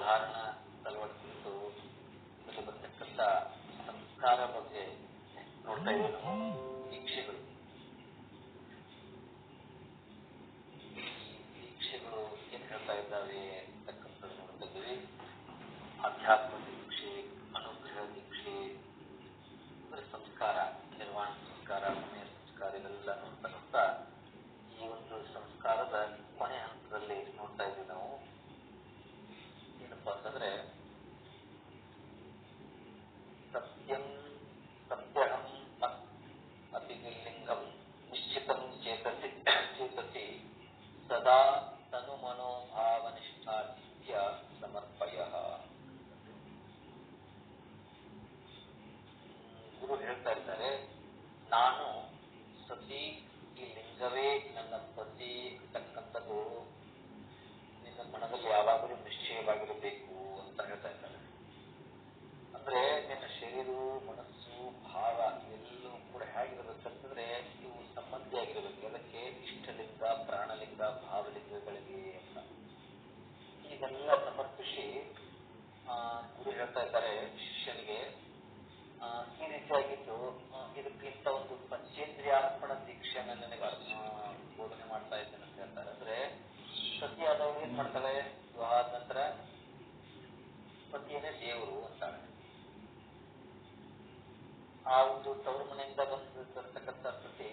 ಸಾಧಾರಣ ತಲುವಟ್ಟು ಇದರಲ್ಲಿ ಬರ್ತಕ್ಕಂಥ ಸಂಸ್ಕಾರ ಬಗ್ಗೆ ನೋಡ್ತಾ ಇದ್ದೀವಿ ನಾವು. ದೀಕ್ಷೆಗಳು ಏನ್ ಹೇಳ್ತಾ ಇದ್ದಾವೆ ಅಂತಕ್ಕಂಥದ್ದು ನೋಡ್ತಾ ಇದ್ದೀವಿ. ಅಧ್ಯಾತ್ಮ ದೀಕ್ಷೆ, ಅನುಗ್ರಹ ದೀಕ್ಷೆ, ಅಂದ್ರೆ ಸಂಸ್ಕಾರ, ನಿರ್ವಾಣ ಸಂಸ್ಕಾರ, ಸಮಯ ಸಂಸ್ಕಾರ, ಇವೆಲ್ಲ ನೋಡ್ತಾ ನೋಡ್ತಾ ಈ ಒಂದು ಸಂಸ್ಕಾರದ ಕೊನೆ ಹಂತದಲ್ಲಿ ನೋಡ್ತಾ ಇದ್ದೀವಿ ನಾವು. ಏನಪ್ಪಾ ಅಂತಂದ್ರೆ ಸತ್ಯಂ ಸತ್ಯಹಂ ಅಪಿಲಿಂಗಂ ನಿಶ್ಚಿತಂ ಚೇತಸಿ ಸದಾ ತನು ಮನೋಭಾವನಿಷ್ಠಾಚಿತ್ಯ ಸಮರ್ಪಯ. ಗುರು ಹೇಳ್ತಾ ಇದ್ದಾರೆ, ನಾನು ಸತಿ, ಈ ಲಿಂಗವೇ ನನ್ನ ಪತಿ ಅಂತಕ್ಕಂಥದ್ದು ನಿನ್ನ ಮನದಲ್ಲಿ ಯಾವಾಗಲೂ ನಿಶ್ಚಯವಾಗಿರಬೇಕು ಅಂತ ಹೇಳ್ತಾ ಇದ್ದಾರೆ. ಅಂದ್ರೆ ನಿನ್ನ ಶರೀರವು, ಮನಸ್ಸು, ಭಾವ ಎಲ್ಲವೂ ಕೂಡ ಹೇಗಿರಬೇಕಂತಂದ್ರೆ ಇವು ಸಂಬಂಧಿಯಾಗಿರಬೇಕು. ಅದಕ್ಕೆ ಇಷ್ಟಲಿಂಗ, ಪ್ರಾಣಲಿಂಗ, ಭಾವಲಿಂಗಗಳಿಗೆ ಅಂತ ಇದೆಲ್ಲ ಸಮರ್ಪಿಸಿ ಗುರು ಹೇಳ್ತಾ ಇದ್ದಾರೆ ಶಿಷ್ಯನಿಗೆ. ಈ ರೀತಿಯಾಗಿದ್ದು ಇದಕ್ಕಿಂತ ಒಂದು ಪಂಚೇಂದ್ರಿಯಾರ್ಪಣ ದೀಕ್ಷೆಯನ್ನು ನನಗೆ ಬೋಧನೆ ಮಾಡ್ತಾ ಇದ್ದೇನೆ ಅಂತ ಹೇಳ್ತಾರೆ. ಅಂದ್ರೆ ಸತಿ ಆದವರು ಏನ್ ಮಾಡ್ತಾಳೆ, ವಿವಾಹ ಆದ ನಂತರ ಪತಿಯನ್ನೇ ದೇವರು ಅಂತಾಳೆ. ಆ ಒಂದು ತವರು ಮನೆಯಿಂದ ಬರ್ತಕ್ಕಂಥ ಸತಿ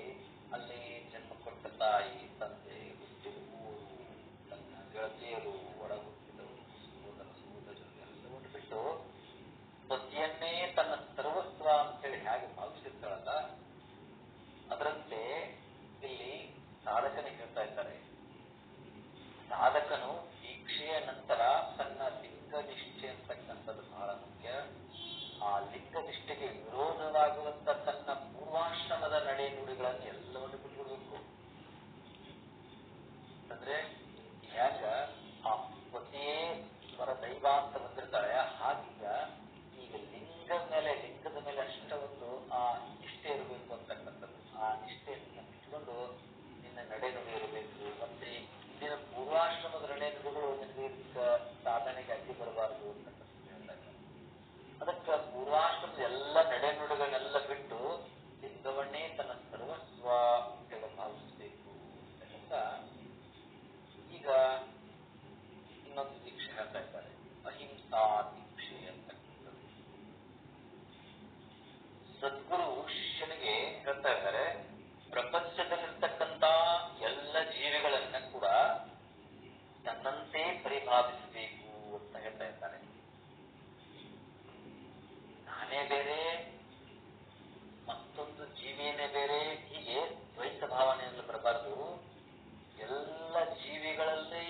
ಅಲ್ಲಿ ಜನ್ಮ ಕೊಟ್ಟ ತಾಯಿ, ತಂದೆ, ಹುಟ್ಟಿದ ಊರು, ತನ್ನ ಗೆಳತಿಯರು, ಒಳ ಹುಟ್ಟಿದವರು, ಸಹೋದರರು ಎಲ್ಲವನ್ನು ಬಿಟ್ಟು ಪತಿಯನ್ನೇ ತನ್ನ ಸರ್ವಸ್ವ ಅಂತೇಳಿ ಹೇಗೆ ಭಾವಿಸಿರ್ತಾಳಲ್ಲ, ಅದರಂತೆ ಇಲ್ಲಿ ಸಾಧಕನೇ ಹೇಳ್ತಾ ಇದ್ದಾರೆ. ಸಾಧಕನು ದೀಕ್ಷೆಯ ನಂತರ ತನ್ನ ಲಿಂಗ ನಿಷ್ಠೆ ಅಂತಕ್ಕಂಥದ್ದು ಬಹಳ ಮುಖ್ಯ. ಆ ಲಿಂಗ ನಿಷ್ಠೆಗೆ ವಿರೋಧವಾಗುವಂತ ತನ್ನ ಪೂರ್ವಾಶ್ರಮದ ನಡೆ ನುಡಿಗಳನ್ನು ಎಲ್ಲವನ್ನು ಬಿಟ್ಟುಬಿಡ್ಬೇಕು. ಅಂದ್ರೆ ಹೇಗ ಆ ಪತಿಯೇ ಸ್ವರ ದೈವ ಅಂತ ಬಂದಿರ್ತಾಳೆ, ಹಾಗೀಗ ಈಗ ಲಿಂಗದ ಮೇಲೆ ಅಷ್ಟ ಒಂದು ಆ ನಿಷ್ಠೆ ಇರಬೇಕು ಅಂತಕ್ಕಂಥದ್ದು. ಆ ನಿಷ್ಠೆಯನ್ನು ಇಟ್ಕೊಂಡು ನಿನ್ನ ನಡೆ ನುಡಿ ಇರಬೇಕು. ಮತ್ತೆ ಇಂದಿನ ಪೂರ್ವಾಶ್ರಮದ ನಡೆ ನುಡಿಗಳು ನಿನಗೆ ಸಾಧನೆಗೆ ಅಡ್ಡಿ ಬರಬಾರದು ಅಂತಕ್ಕಂಥದ್ದು ಹೇಳ್ತಾ ಇದ್ದಾರೆ. ಅದಕ್ಕೆ ಪೂರ್ವಾಶ್ರಮದ ಎಲ್ಲ ನಡೆ ನುಡಿಗಳನ್ನೆಲ್ಲ ಬಿಟ್ಟು ಲಿಂಗವನ್ನೇ ತನ್ನ ಸರ್ವಸ್ವ ಅಂತ ಭಾವಿಸಬೇಕು ಅಂತ ಈಗ ಇನ್ನೊಂದು ದೀಕ್ಷೆ ಹೇಳ್ತಾ ಇದ್ದಾರೆ, ಅಹಿಂಸಾ ದೀಕ್ಷೆ ಅಂತಕ್ಕಂಥದ್ದು. ಸದ್ಗುರು ಶಿಷ್ಯನಿಗೆ ಹೇಳ್ತಾ ಇದ್ದಾರೆ, ಪ್ರಪಂಚದಲ್ಲಿರ್ತಕ್ಕಂಥ ಎಲ್ಲ ಜೀವಿಗಳನ್ನ ಕೂಡ ತನ್ನಂತೆ ಪರಿಭಾವಿಸಬೇಕು ಅಂತ ಹೇಳ್ತಾ ಇದ್ದಾರೆ. ನಾನೇ ಬೇರೆ, ಮತ್ತೊಂದು ಜೀವಿಯೇ ಬೇರೆ, ಹೀಗೆ ದ್ವೈತ ಭಾವನೆಯಲ್ಲಿ ಬರಬಾರದು. ಎಲ್ಲ ಜೀವಿಗಳಲ್ಲಿ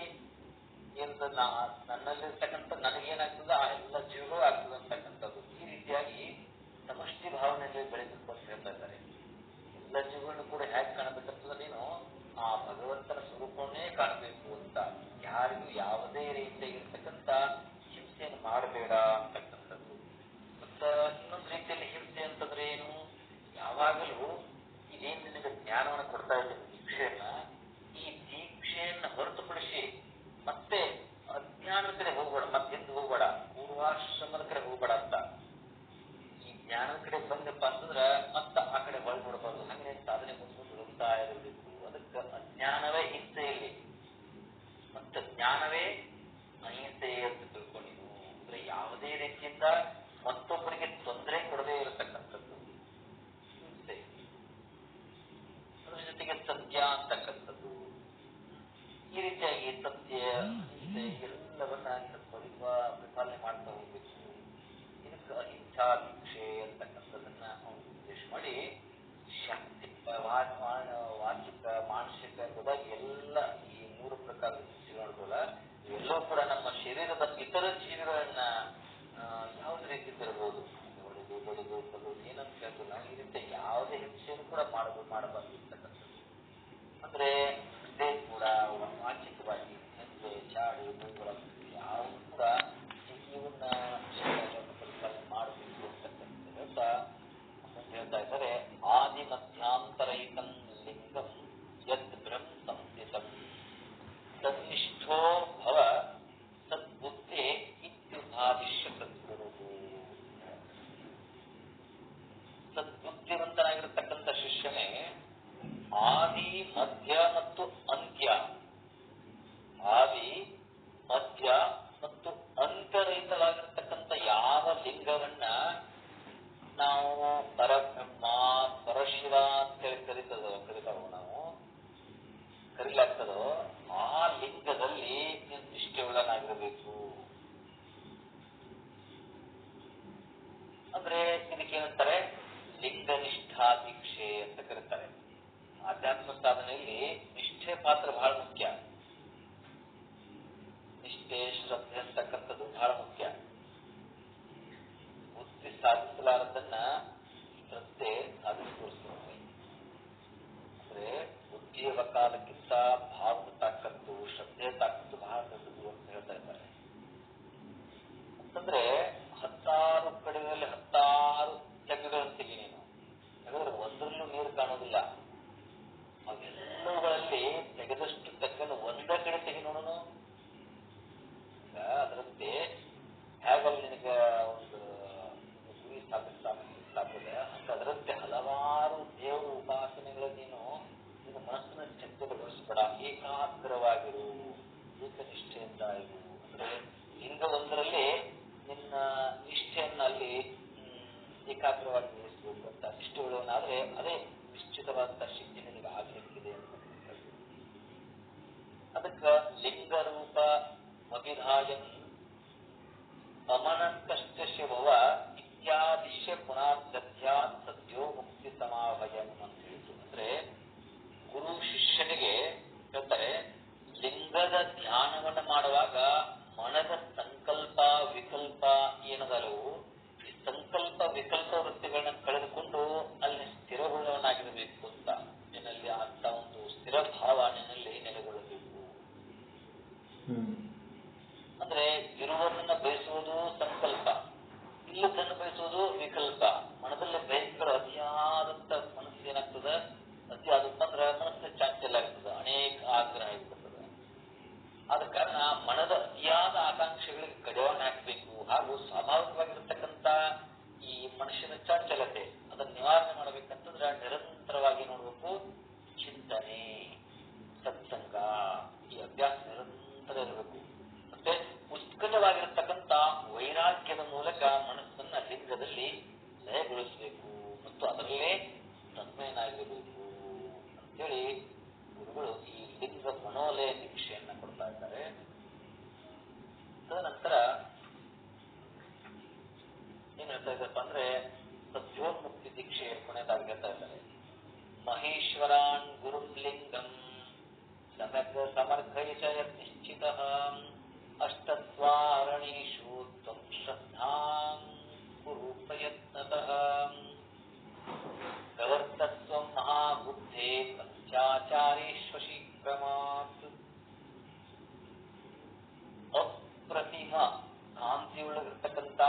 ನನ್ನಲ್ಲಿರ್ತಕ್ಕಂಥ ನನಗೇನಾಗ್ತದ ಆ ಎಲ್ಲ ಜೀವಿಗಳು ಆಗ್ತದೆ ಅಂತಕ್ಕಂಥದ್ದು. ಈ ರೀತಿಯಾಗಿ ಸಮಷ್ಟಿ ಭಾವನೆಯಲ್ಲಿ ಬೆಳೆಸಬೇಕು ಅಂತ ಹೇಳ್ತಾ ಇದ್ದಾರೆ. ಎಲ್ಲ ಜೀವಗಳನ್ನು ಕೂಡ ಹೇಗೆ ಕಾಣಬೇಕಂತಂದ್ರೆ ನೀನು ಆ ಭಗವಂತನ ಸ್ವರೂಪವನ್ನೇ ಕಾಣಬೇಕು ಅಂತ. ಯಾರಿಗೂ ಯಾವುದೇ ರೀತಿಯಾಗಿರ್ತಕ್ಕಂಥ ಹಿಂಸೆಯನ್ನು ಮಾಡಬೇಡ ಅಂತಕ್ಕಂಥದ್ದು. ಮತ್ತ ಇನ್ನೊಂದು ರೀತಿಯಲ್ಲಿ ಹಿಂಸೆ ಅಂತಂದ್ರೆ ಏನು, ಯಾವಾಗಲೂ ಇದೇನು ನಿನಗೆ ಜ್ಞಾನವನ್ನು ಕೊಡ್ತಾ ಇದ್ದೇನೆ ದೀಕ್ಷೆಯನ್ನ, ಈ ದೀಕ್ಷೆಯನ್ನ ಹೊರತುಪಡಿಸಿ ಮತ್ತೆ ಅಜ್ಞಾನದ ಕಡೆ ಹೋಗ್ಬೇಡ, ಮತ್ತೆ ಹಿಂದೆ ಹೋಗ್ಬೇಡ, ಪೂರ್ವಾಶ್ರಮದ ಕಡೆ ಹೋಗ್ಬೇಡ ಅಂತ. ಈ ಜ್ಞಾನದ ಕಡೆ ಬಂದಪ್ಪ ಅಂತಂದ್ರ ಮತ್ತ ಆ ಕಡೆ ಹೊಳ್ ನೋಡಬಾರ್ದು. ಹಂಗೆ ಸಾಧನೆ ಮುಂದ್ಕೊಂಡು ಹೋಗ್ತಾ ಇರಬೇಕು. ಅದಕ್ಕೆ ಅಜ್ಞಾನವೇ ಹಿಂಸೆಯಲ್ಲಿ, ಮತ್ತೆ ಜ್ಞಾನವೇ ಅಹಿಂಸೆ ಅಂತ ತಿಳ್ಕೊಂಡಿದ್ದು. ಅಂದ್ರೆ ಯಾವುದೇ ರೀತಿಯಿಂದ ಮತ್ತೊಬ್ಬರಿಗೆ ತೊಂದರೆ ಕೊಡದೇ ಇರತಕ್ಕಂಥದ್ದು ಹಿಂಸೆ. ಅದ್ರ ಜೊತೆಗೆ ಸತ್ಯ ಅಂತಕ್ಕಂಥದ್ದು. ಈ ರೀತಿಯಾಗಿ ಸತ್ಯ, ಹಿಂಸೆ ಎಲ್ಲವನ್ನ ಪರಿಪಾಲನೆ ಮಾಡ್ತಾ ಹೋಗ್ಬೇಕು. ಇದಕ್ಕೆ ಅಹಿಂಸಾ ದೀಕ್ಷೆ ಅಂತಕ್ಕಂಥದ್ದನ್ನ ಅವನು ಉದ್ದೇಶ ಮಾಡಿ ವಾಚಿಕ, ಮಾನಸಿಕ ಎಂಬುದಾಗಿ ಎಲ್ಲ ಈ 3 ಪ್ರಕಾರದ ಹಿಂಸೆ ನೋಡ್ಬೋದ. ಇವೆಲ್ಲವೂ ಕೂಡ ನಮ್ಮ ಶರೀರದ ಇತರ ಜೀವಿಗಳನ್ನ ಯಾವುದೇ ರೀತಿ ಇರಬಹುದು, ಹೊಡೆದು ಬಡಿದು ಕೊಲ್ಲೋದು ಏನಂತ ಹೇಳ್ತೀವಿ ನಾವು. ಈ ರೀತಿ ಯಾವುದೇ ಹಿಂಸೆಯನ್ನು ಕೂಡ ಮಾಡಬಾರ್ದು ಇರ್ತಕ್ಕಂಥದ್ದು. ಅಂದ್ರೆ ಇದೇ ಕೂಡ ವಾಚಿಕವಾಗಿ ಹಿಂಸೆ, ಚಾಡಿ, ಬೈಗಳ ಯಾವುದು ಕೂಡ ಇವನ್ನ ಪರಿಪಾಲನೆ ಮಾಡಬೇಕು ಅಂತಕ್ಕಂಥ ಹೇಳ್ತಾ ಹೇಳ್ತಾ ಇದ್ದಾರೆ. ಆದಿ ಮಧ್ಯಾಂತರಹಿತಂ ಲಿಂಗಂ ಯದ್ ಬ್ರಹ್ಮ ಸಂಸ್ಥಿತಂ ತನ್ನಿಷ್ಠೋ ಭವ ಸದ್ಬುದ್ಧಿ ಆದಿ ಮಧ್ಯ ಮತ್ತು ಅಂತ್ಯ, ಆದಿ ಮಧ್ಯ ಮತ್ತು ಅಂತರಹಿತವಾಗಿರ್ತಕ್ಕಂಥ ಯಾವ ಲಿಂಗವನ್ನ ನಾವು ಪರಬ್ರಹ್ಮ ಪರಶಿವ ಅಂತೇಳಿ ಕರಿತಾವ ನಾವು ಕರಿಲಾಗ್ತದೋ ಆ ಲಿಂಗದಲ್ಲಿ ನೀನು ನಿಷ್ಠೆಯುಳ್ಳನಾಗಿರಬೇಕು. ಅಂದ್ರೆ ಇದಕ್ಕೇನಂತಾರೆ ಲಿಂಗನಿಷ್ಠಾ ದೀಕ್ಷೆ ಅಂತ ಕರೀತಾರೆ. ಆಧ್ಯಾತ್ಮ ಸಾಧನೆಯಲ್ಲಿ ನಿಷ್ಠೆ ಪಾತ್ರ ಬಹಳ ಮುಖ್ಯ. ನಿಷ್ಠೆ ಶ್ರದ್ಧೆ ಅಂತಕ್ಕಂಥದ್ದು ಬಹಳ ಮುಖ್ಯ. ಬುದ್ಧಿ ಸಾಧಿಸಲಾರದನ್ನ ಶ್ರದ್ಧೆ ಸಾಧಿಸಿ ತೋರಿಸ್ತದೆ. ಅಂದ್ರೆ ಬುದ್ಧಿಯ ವಕಾಲಕ್ಕಿಂತ ಭಾವದ ತಾಕತ್ತು ಶ್ರದ್ಧೆಯ ತಾಕತ್ತು ಬಹಳ ದೊಡ್ಡದು ಅಂತ ಹೇಳ್ತಾ ಇದ್ದಾರೆ. ಅಂತಂದ್ರೆ 10 ಕಡೆಗಳಲ್ಲಿ 10 ತೆಗ್ಗುಗಳನ್ನು ತೆಗಿ ನೀನು, ಯಾಕಂದ್ರೆ ಒಂದರಲ್ಲೂ ನೀರು ಕಾಣೋದಿಲ್ಲ. ಅವೆಲ್ಲಗಳಲ್ಲಿ ತೆಗೆದಷ್ಟು ತೆಗ್ಗನ್ನು ಒಂದೇ ಕಡೆ ತೆಗಿ ನೋಡೋನು. ಅದರಂತೆ ಹೇಗಲ್ಲಿ ನಿನಗೆ ಒಂದು ಗುರಿ ಸ್ಥಾಪಿಸ್ತದೆ ಹಂಗ ಅದರಂತೆ ಹಲವಾರು ದೇವರ ಉಪಾಸನೆಗಳ ನೀನು ನಿನ್ನ ಮನಸ್ಸನ್ನ ಚಂಚಲಗೊಳಿಸಬೇಡ. ಏಕಾಗ್ರವಾಗಿರು, ಏಕನಿಷ್ಠೆಯಿಂದ ಇರು. ಅಂದ್ರೆ ಲಿಂಗ ಒಂದರಲ್ಲಿ ನಿನ್ನ ನಿಷ್ಠೆಯನ್ನ ಅಲ್ಲಿ ಏಕಾಗ್ರವಾಗಿ ನಿಲ್ಲಿಸಬೇಕು ಅಂತ. ನಿಷ್ಠೆಯುಳ್ಳವನಾದ್ರೆ ಅದೇ ನಿಶ್ಚಿತವಾದಂತಹ ಶಕ್ತಿ ನಿನಗೆ ಆಗ್ಲಿಕ್ಕಿದೆ ಅಂತ. ಅದಕ್ಕ ಲಿಂಗರೂಪ ಅಭಿಧಾಯನ್ ಅಮನಂತಶ್ಚ ಶಿವವ ಇತ್ಯಾದಿಶ್ಯ ಪುನರ್ದಧ್ಯ ಸದ್ಯೋ ಮುಕ್ತಿ ಸಮಾಭಯಂ ಅಂತ ಹೇಳಿತು. ಅಂದ್ರೆ ಗುರು ಶಿಷ್ಯನಿಗೆ ಹೇಳ್ತಾರೆ, ಲಿಂಗದ ಧ್ಯಾನವನ್ನು ಮಾಡುವಾಗ ಮನದ ಸಂಕಲ್ಪ ವಿಕಲ್ಪ ಏನದಲ್ಲವು ಈ ಸಂಕಲ್ಪ ವಿಕಲ್ಪ ವೃತ್ತಿಗಳನ್ನ ಕಳೆದುಕೊಂಡು ಅಲ್ಲಿ ಸ್ಥಿರಗೊಳ್ಳವನಾಗಿರಬೇಕು ಅಂತ. ನಿನ್ನಲ್ಲಿ ಅಂತ ಒಂದು ಸ್ಥಿರ ಭಾವ ನಿನ್ನಲ್ಲಿ ನೆಲೆಗೊಳ್ಳಬೇಕು. ಅಂದ್ರೆ ಇರುವುದನ್ನ ಬಯಸುವುದು ಸಂಕಲ್ಪ, ಇಲ್ಲದನ್ನು ಬಯಸುವುದು ವಿಕಲ್ಪ. ಮನದಲ್ಲಿ ಭಯಂಕರ ಅತಿಯಾದಂತ ಮನಸ್ಸು ಏನಾಗ್ತದ, ಅತಿಯಾದಪ್ಪ ಅಂದ್ರೆ ಮನಸ್ಸು ಚಾಂಚಲ್ಯ ಆಗ್ತದೆ, ಅನೇಕ ಆಗ್ರಹ ಆಗಿರ್ತದೆ. ಆದ ಕಾರಣ ಮನದ ಅತಿಯಾದ ಆಕಾಂಕ್ಷೆಗಳಿಗೆ ಕಡಿವಾಣ ಹಾಕಬೇಕು. ಹಾಗೂ ಸ್ವಾಭಾವಿಕವಾಗಿರ್ತಕ್ಕಂಥ ಈ ಮನುಷ್ಯನ ಚಾಂಚಲತೆ ಅದನ್ನ ನಿವಾರಣೆ ಮಾಡಬೇಕಂತಂದ್ರೆ ನಿರಂತರವಾಗಿ ನೋಡ್ಬೇಕು ಚಿಂತನೆ, ಸತ್ಸಂಗ, ಈ ಅಭ್ಯಾಸ ನಿರಂತರ ಇರಬೇಕು. ಮತ್ತೆ ಉತ್ಕಟವಾಗಿರತಕ್ಕಂಥ ವೈರಾಗ್ಯದ ಮೂಲಕ ಮನಸ್ಸನ್ನ ಲಿಂಗದಲ್ಲಿ ಲಯಗೊಳಿಸಬೇಕು ಮತ್ತು ಅದರಲ್ಲೇ ತನ್ಮಯನಾಗಿರಬೇಕು ಅಂತೇಳಿ ಗುರುಗಳು ಈ ಲಿಂಗ ಮನೋಲಯ ದೀಕ್ಷೆಯನ್ನ ಕೊಡ್ತಾ ಇದ್ದಾರೆ. ತದನಂತರ ಏನ್ ಹೇಳ್ತಾ ಇದ್ದಪ್ಪ ಅಂದ್ರೆ ಸದ್ಯೋನ್ಮುಕ್ತಿ ದೀಕ್ಷೆ ಕೊನೆಯದಾಗಿ ಹೇಳ್ತಾ ಇದ್ದಾರೆ. ಮಹೇಶ್ವರಾನ್ ಗುರುಂ ಲಿಂಗಂ ಸಮಗ್ರ ಸಮರ್ಘಯಿತ ನಿಶ್ಚಿತಃ ಅಷ್ಟದ್ವಾರಣೇಷು ತ್ವಂ ಶ್ರದ್ಧಾಂ ಕುರು ಪ್ರಯತ್ನತಃ ಪ್ರವರ್ತತ್ವಂ ಮಹಾಬುದ್ಧೇ ಪಂಚಾಚಾರೇಶ್ವಶೀಕ್ರಮಾತ್. ಅಪ್ರತಿಮ ಕಾಂತಿಯುಳ್ಳಗಿರ್ತಕ್ಕಂಥ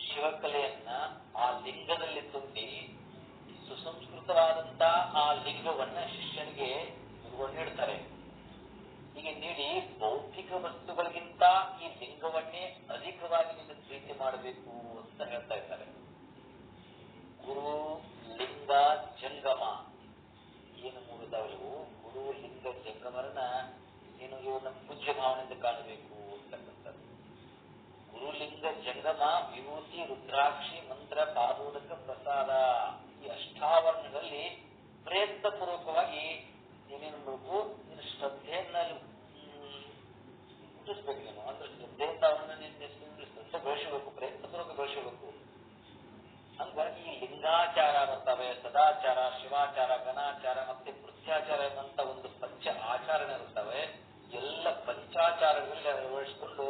ಶಿವಕಲೆಯನ್ನ ಆ ಲಿಂಗದಲ್ಲಿ ತುಂಬಿ ಸುಸಂಸ್ಕೃತವಾದಂತ ಆ ಲಿಂಗವನ್ನ ಶಿಷ್ಯನಿಗೆ ಗುರುಗಳು ನೀಡ್ತಾರೆ. ಹೀಗೆ ನೀಡಿ ಭೌತಿಕ ವಸ್ತುಗಳಿಗಿಂತ ಈ ಲಿಂಗವನ್ನೇ ಅಧಿಕವಾಗಿ ನಿನ್ನ ಪ್ರೀತಿ ಮಾಡಬೇಕು ಅಂತ ಹೇಳ್ತಾ ಇದ್ದಾರೆ. ಗುರು ಲಿಂಗ ಜಂಗಮ ಏನು ಮೂಡಿದವಳು, ಗುರು ಲಿಂಗ ಜಂಗಮರನ್ನ ನೀನು ಇವನ್ನ ಪೂಜ್ಯ ಭಾವನೆಯಿಂದ ಕಾಣಬೇಕು ಅಂತಕ್ಕಂಥದ್ದು. ಗುರುಲಿಂಗ ಜಂಗಮ ವಿಭೂತಿ ರುದ್ರಾಕ್ಷಿ ಮಂತ್ರ ಪಾದೋದಕ ಪ್ರಸಾದ ಈ ಅಷ್ಟಾವರಣಗಳಲ್ಲಿ ಪ್ರಯತ್ನ ಪೂರ್ವಕವಾಗಿ ನೀನೇನು ಮಾಡಬೇಕು, ನಿನ್ನ ಶ್ರದ್ಧೆಯನ್ನ ಹುಟ್ಟಿಸ್ಬೇಕು. ನೀನು ಅಂದ್ರೆ ಶ್ರದ್ಧೆಯಿಂದ ಅವನ್ನ ಶ್ರದ್ಧೆ ಬೆಳೆಸಬೇಕು, ಪ್ರಯತ್ನ ಪೂರ್ವಕ ಬೆಳೆಸಬೇಕು. ಹಂಗಾಗಿ ಈ ಲಿಂಗಾಚಾರ ಬರ್ತವೆ, ಸದಾಚಾರ, ಶಿವಾಚಾರ, ಘನಾಚಾರ ಮತ್ತೆ ಕೃತ್ಯಾಚಾರ ಎಂಬಂತ ಒಂದು ಪಂಚ ಆಚಾರಗಳಿರ್ತವೆ. ಎಲ್ಲ ಪಂಚಾಚಾರಗಳಲ್ಲಿ ಅಳವಡಿಸಿಕೊಂಡು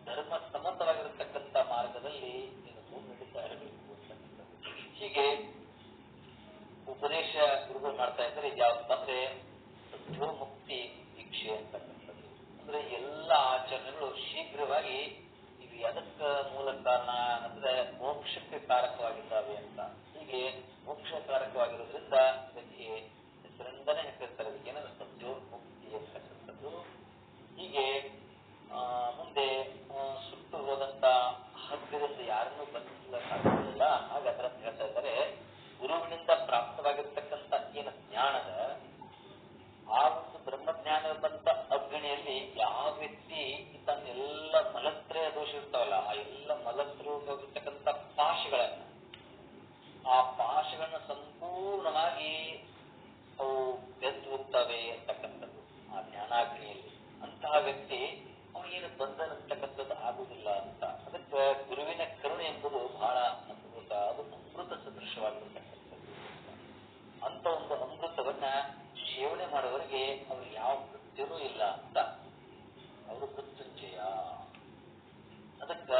ಧರ್ಮ ಸಮ್ಮತವಾಗಿರತಕ್ಕಂಥ ಮಾರ್ಗದಲ್ಲಿ ನೀನು ನಡೀತಾ ಇರಬೇಕು ಅಂತಕ್ಕಂಥದ್ದು. ಹೀಗೆ ಉಪದೇಶ ಗುರುಗಳು ಮಾಡ್ತಾ ಇದ್ದಾರೆ. ಯಾವಪ್ಪ ಅಂದ್ರೆ ಸದ್ಯೋಮುಕ್ತಿ ದೀಕ್ಷೆ ಅಂತಕ್ಕಂಥದ್ದು. ಅಂದ್ರೆ ಎಲ್ಲ ಆಚರಣೆಗಳು ಶೀಘ್ರವಾಗಿ ಇವು ಎದಕ್ಕ ಮೂಲ ಕಾರಣ ಅಂದ್ರೆ ಮೋಕ್ಷಕ್ಕೆ ಕಾರಕವಾಗಿದ್ದಾವೆ ಅಂತ. ಹೀಗೆ ಮೋಕ್ಷ ಕಾರಕವಾಗಿರೋದ್ರಿಂದ ಇದಕ್ಕೆ ಹೆಸರಿಂದನೇ ಹೆಸರಿರ್ತಾರೆ. ಏನಂದ್ರೆ ಸದ್ಯೋಮುಕ್ತಿ ಅಂತಕ್ಕಂಥದ್ದು. ಹೀಗೆ ಮುಂದೆ ಸುಟ್ಟು ಹೋದಂತ ಹಗ್ಗದಿಂದ ಯಾರನ್ನೂ ಬಂಧಿಸಲಿಕ್ಕೆ ಸಾಧ್ಯವಿಲ್ಲ. ಹಾಗೆ ಅದರ ಹೇಳ್ತಾ ಇದ್ದಾರೆ, ಗುರುವಿನಿಂದ ಪ್ರಾಪ್ತವಾಗಿರ್ತಕ್ಕಂಥ ಏನು ಜ್ಞಾನದ ಕೋಶ ಇರ್ತಾವಲ್ಲ, ಆ ಎಲ್ಲ ಮಲಸ್ವರೂಪವಾಗಿರ್ತಕ್ಕಂಥ ಪಾಶಗಳನ್ನ, ಆ ಪಾಶಗಳನ್ನ ಸಂಪೂರ್ಣವಾಗಿ ಅವು ಬೆದ್ದು ಹೋಗ್ತವೆ ಅಂತಕ್ಕಂಥದ್ದು ಆ ಜ್ಞಾನಾಗ್ನಿಯಲ್ಲಿ. ಅಂತಹ ವ್ಯಕ್ತಿ ಅವನಿಗೇನು ಬಂಧನ ಅಂತಕ್ಕಂಥದ್ದು ಆಗುವುದಿಲ್ಲ ಅಂತ. ಅದಕ್ಕೆ ಗುರುವಿನ ಕರುಣೆ ಎಂಬುದು ಬಹಳ ಅದ್ಭುತ, ಅದು ಅಮೃತ ಸದೃಶವಾಗಿರ್ತಕ್ಕಂಥದ್ದು. ಅಂತ ಒಂದು ಅಮೃತವನ್ನ ಸೇವನೆ ಮಾಡುವವರಿಗೆ ಅವ್ರಿಗೆ ಯಾವ ಮೃತ್ಯುನೂ ಇಲ್ಲ ಅಂತ. ಅವರು ಮೃತ್ಯುಂಜಯ. ಅದಕ್ಕ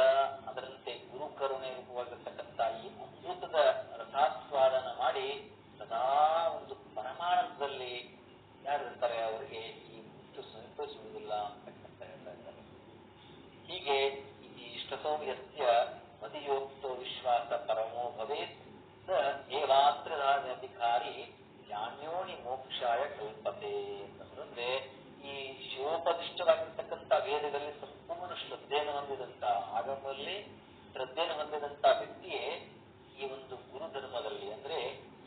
ಅದರಂತೆ ಗುರು ಕರುಣೆ ರೂಪವಾಗಿರ್ತಕ್ಕಂಥ ಈ ಅಮೃತದ ರಸಾಸ್ವಾದನ ಮಾಡಿ ಸದಾ ಒಂದು ಪರಮಾನಂದದಲ್ಲಿ ಯಾರಿರ್ತಾರೆ ಅವರಿಗೆ ಈ ಮೃತ್ಯು ಸಮೀಪಿಸುವುದಿಲ್ಲ ಅಂತಕ್ಕಂಥ ಹೇಳ್ತಾ ಇದ್ದಾರೆ. ಹೀಗೆ ಈ ಇಷ್ಟತೋ ಯಸ್ಯ ಮದಿಯೋಕ್ತೋ ವಿಶ್ವಾಸ ಪರಮೋ ಭವೇತ್ ಸ ಏವಾತ್ರಿಧಾನ್ಯಧಿಕಾರಿ ಜ್ಞಾನ್ಯೋನಿ ಮೋಕ್ಷಾಯ ಕಲ್ಪತೆ ಅಂತಂದ್ರೆ, ಈ ಶಿವೋಪದಿಷ್ಟವಾಗಿರ್ತಕ್ಕಂಥ ವೇದಗಳಲ್ಲಿ ಸಂಪೂರ್ಣ ಶ್ರದ್ಧೆಯನ್ನು ಹೊಂದಿದಂತ, ಆಗಮದಲ್ಲಿ ಶ್ರದ್ಧೆಯನ್ನು ಹೊಂದಿದಂತ ವ್ಯಕ್ತಿಯೇ ಈ ಒಂದು ಗುರು ಧರ್ಮದಲ್ಲಿ, ಅಂದ್ರೆ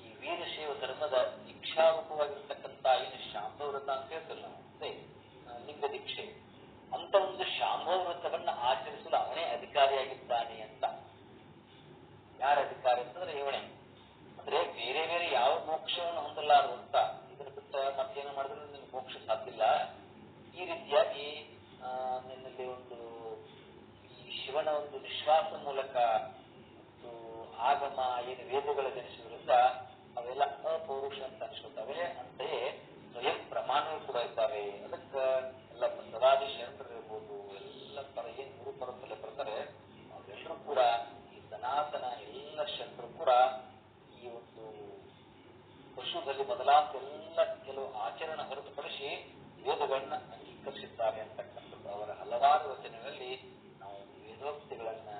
ಈ ವೀರಶೈವ ಧರ್ಮದ ದೀಕ್ಷಾರೂಪವಾಗಿರ್ತಕ್ಕಂಥ ಏನು ಶಾಂಭವ ವ್ರತ ಅಂತ ಹೇಳ್ತೇವೆ ನಾವು, ಅದೇ ಲಿಂಗ ದೀಕ್ಷೆ, ಅಂತ ಒಂದು ಶಾಂಭವ ವ್ರತವನ್ನ ಆಚರಿಸಲು ಅವನೇ ಅಧಿಕಾರಿಯಾಗಿದ್ದಾನೆ ಅಂತ. ಯಾರ ಅಧಿಕಾರಿ ಅಂತಂದ್ರೆ ಇವನೇ. ಅಂದ್ರೆ ಬೇರೆ ಬೇರೆ ಯಾವ ಮೋಕ್ಷವನ್ನು ಹೊಂದಲಾರು ಅಂತ, ಇದನ್ನ ಬಿಟ್ಟ ಮತ್ತೇನು ಮಾಡಿದ್ರೆ ನಿಮ್ಗೆ ಮೋಕ್ಷ ಸಾಧ್ಯ ಇಲ್ಲ. ಈ ರೀತಿಯಾಗಿ ನಿನ್ನಲ್ಲಿ ಒಂದು ಈ ಶಿವನ ಒಂದು ವಿಶ್ವಾಸ ಮೂಲಕ ಮತ್ತು ಆಗಮ ಏನು ವೇದಗಳ ಜನಿಸುವುದರಿಂದ ಅವೆಲ್ಲ ಅಪೌರುಷ ಅಂತ ಅನಿಸ್ಕೊತಾವೆ. ಅಂತೆಯೇ ಸ್ವಯಂ ಪ್ರಮಾಣಗಳು ಕೂಡ ಇದ್ದಾವೆ. ಅದಕ್ಕೆ ಎಲ್ಲ ಬಸವಾದಿ ಶರಣರಿರ್ಬೋದು, ಎಲ್ಲ ಏನ್ ಗುರು ಪರಂಪರೆ ಬರ್ತಾರೆ ಅವರೆಲ್ಲರೂ ಕೂಡ ಈ ಸನಾತನ ಎಲ್ಲ ಶರಣರು ಕೂಡ ಈ ಒಂದು ಪಶುದಲ್ಲಿ ಮೊದಲಾದ ಎಲ್ಲ ಕೆಲವು ಆಚರಣೆ ಹೊರತುಪಡಿಸಿ ವೇದಗಳನ್ನ ಅಂಗೀಕರಿಸಿದ್ದಾರೆ ಅಂತಕ್ಕಂಥದ್ದು ಅವರ ಹಲವಾರು ವಚನಗಳಲ್ಲಿ ನಾವು ವೇದೋಕ್ತಿಗಳನ್ನ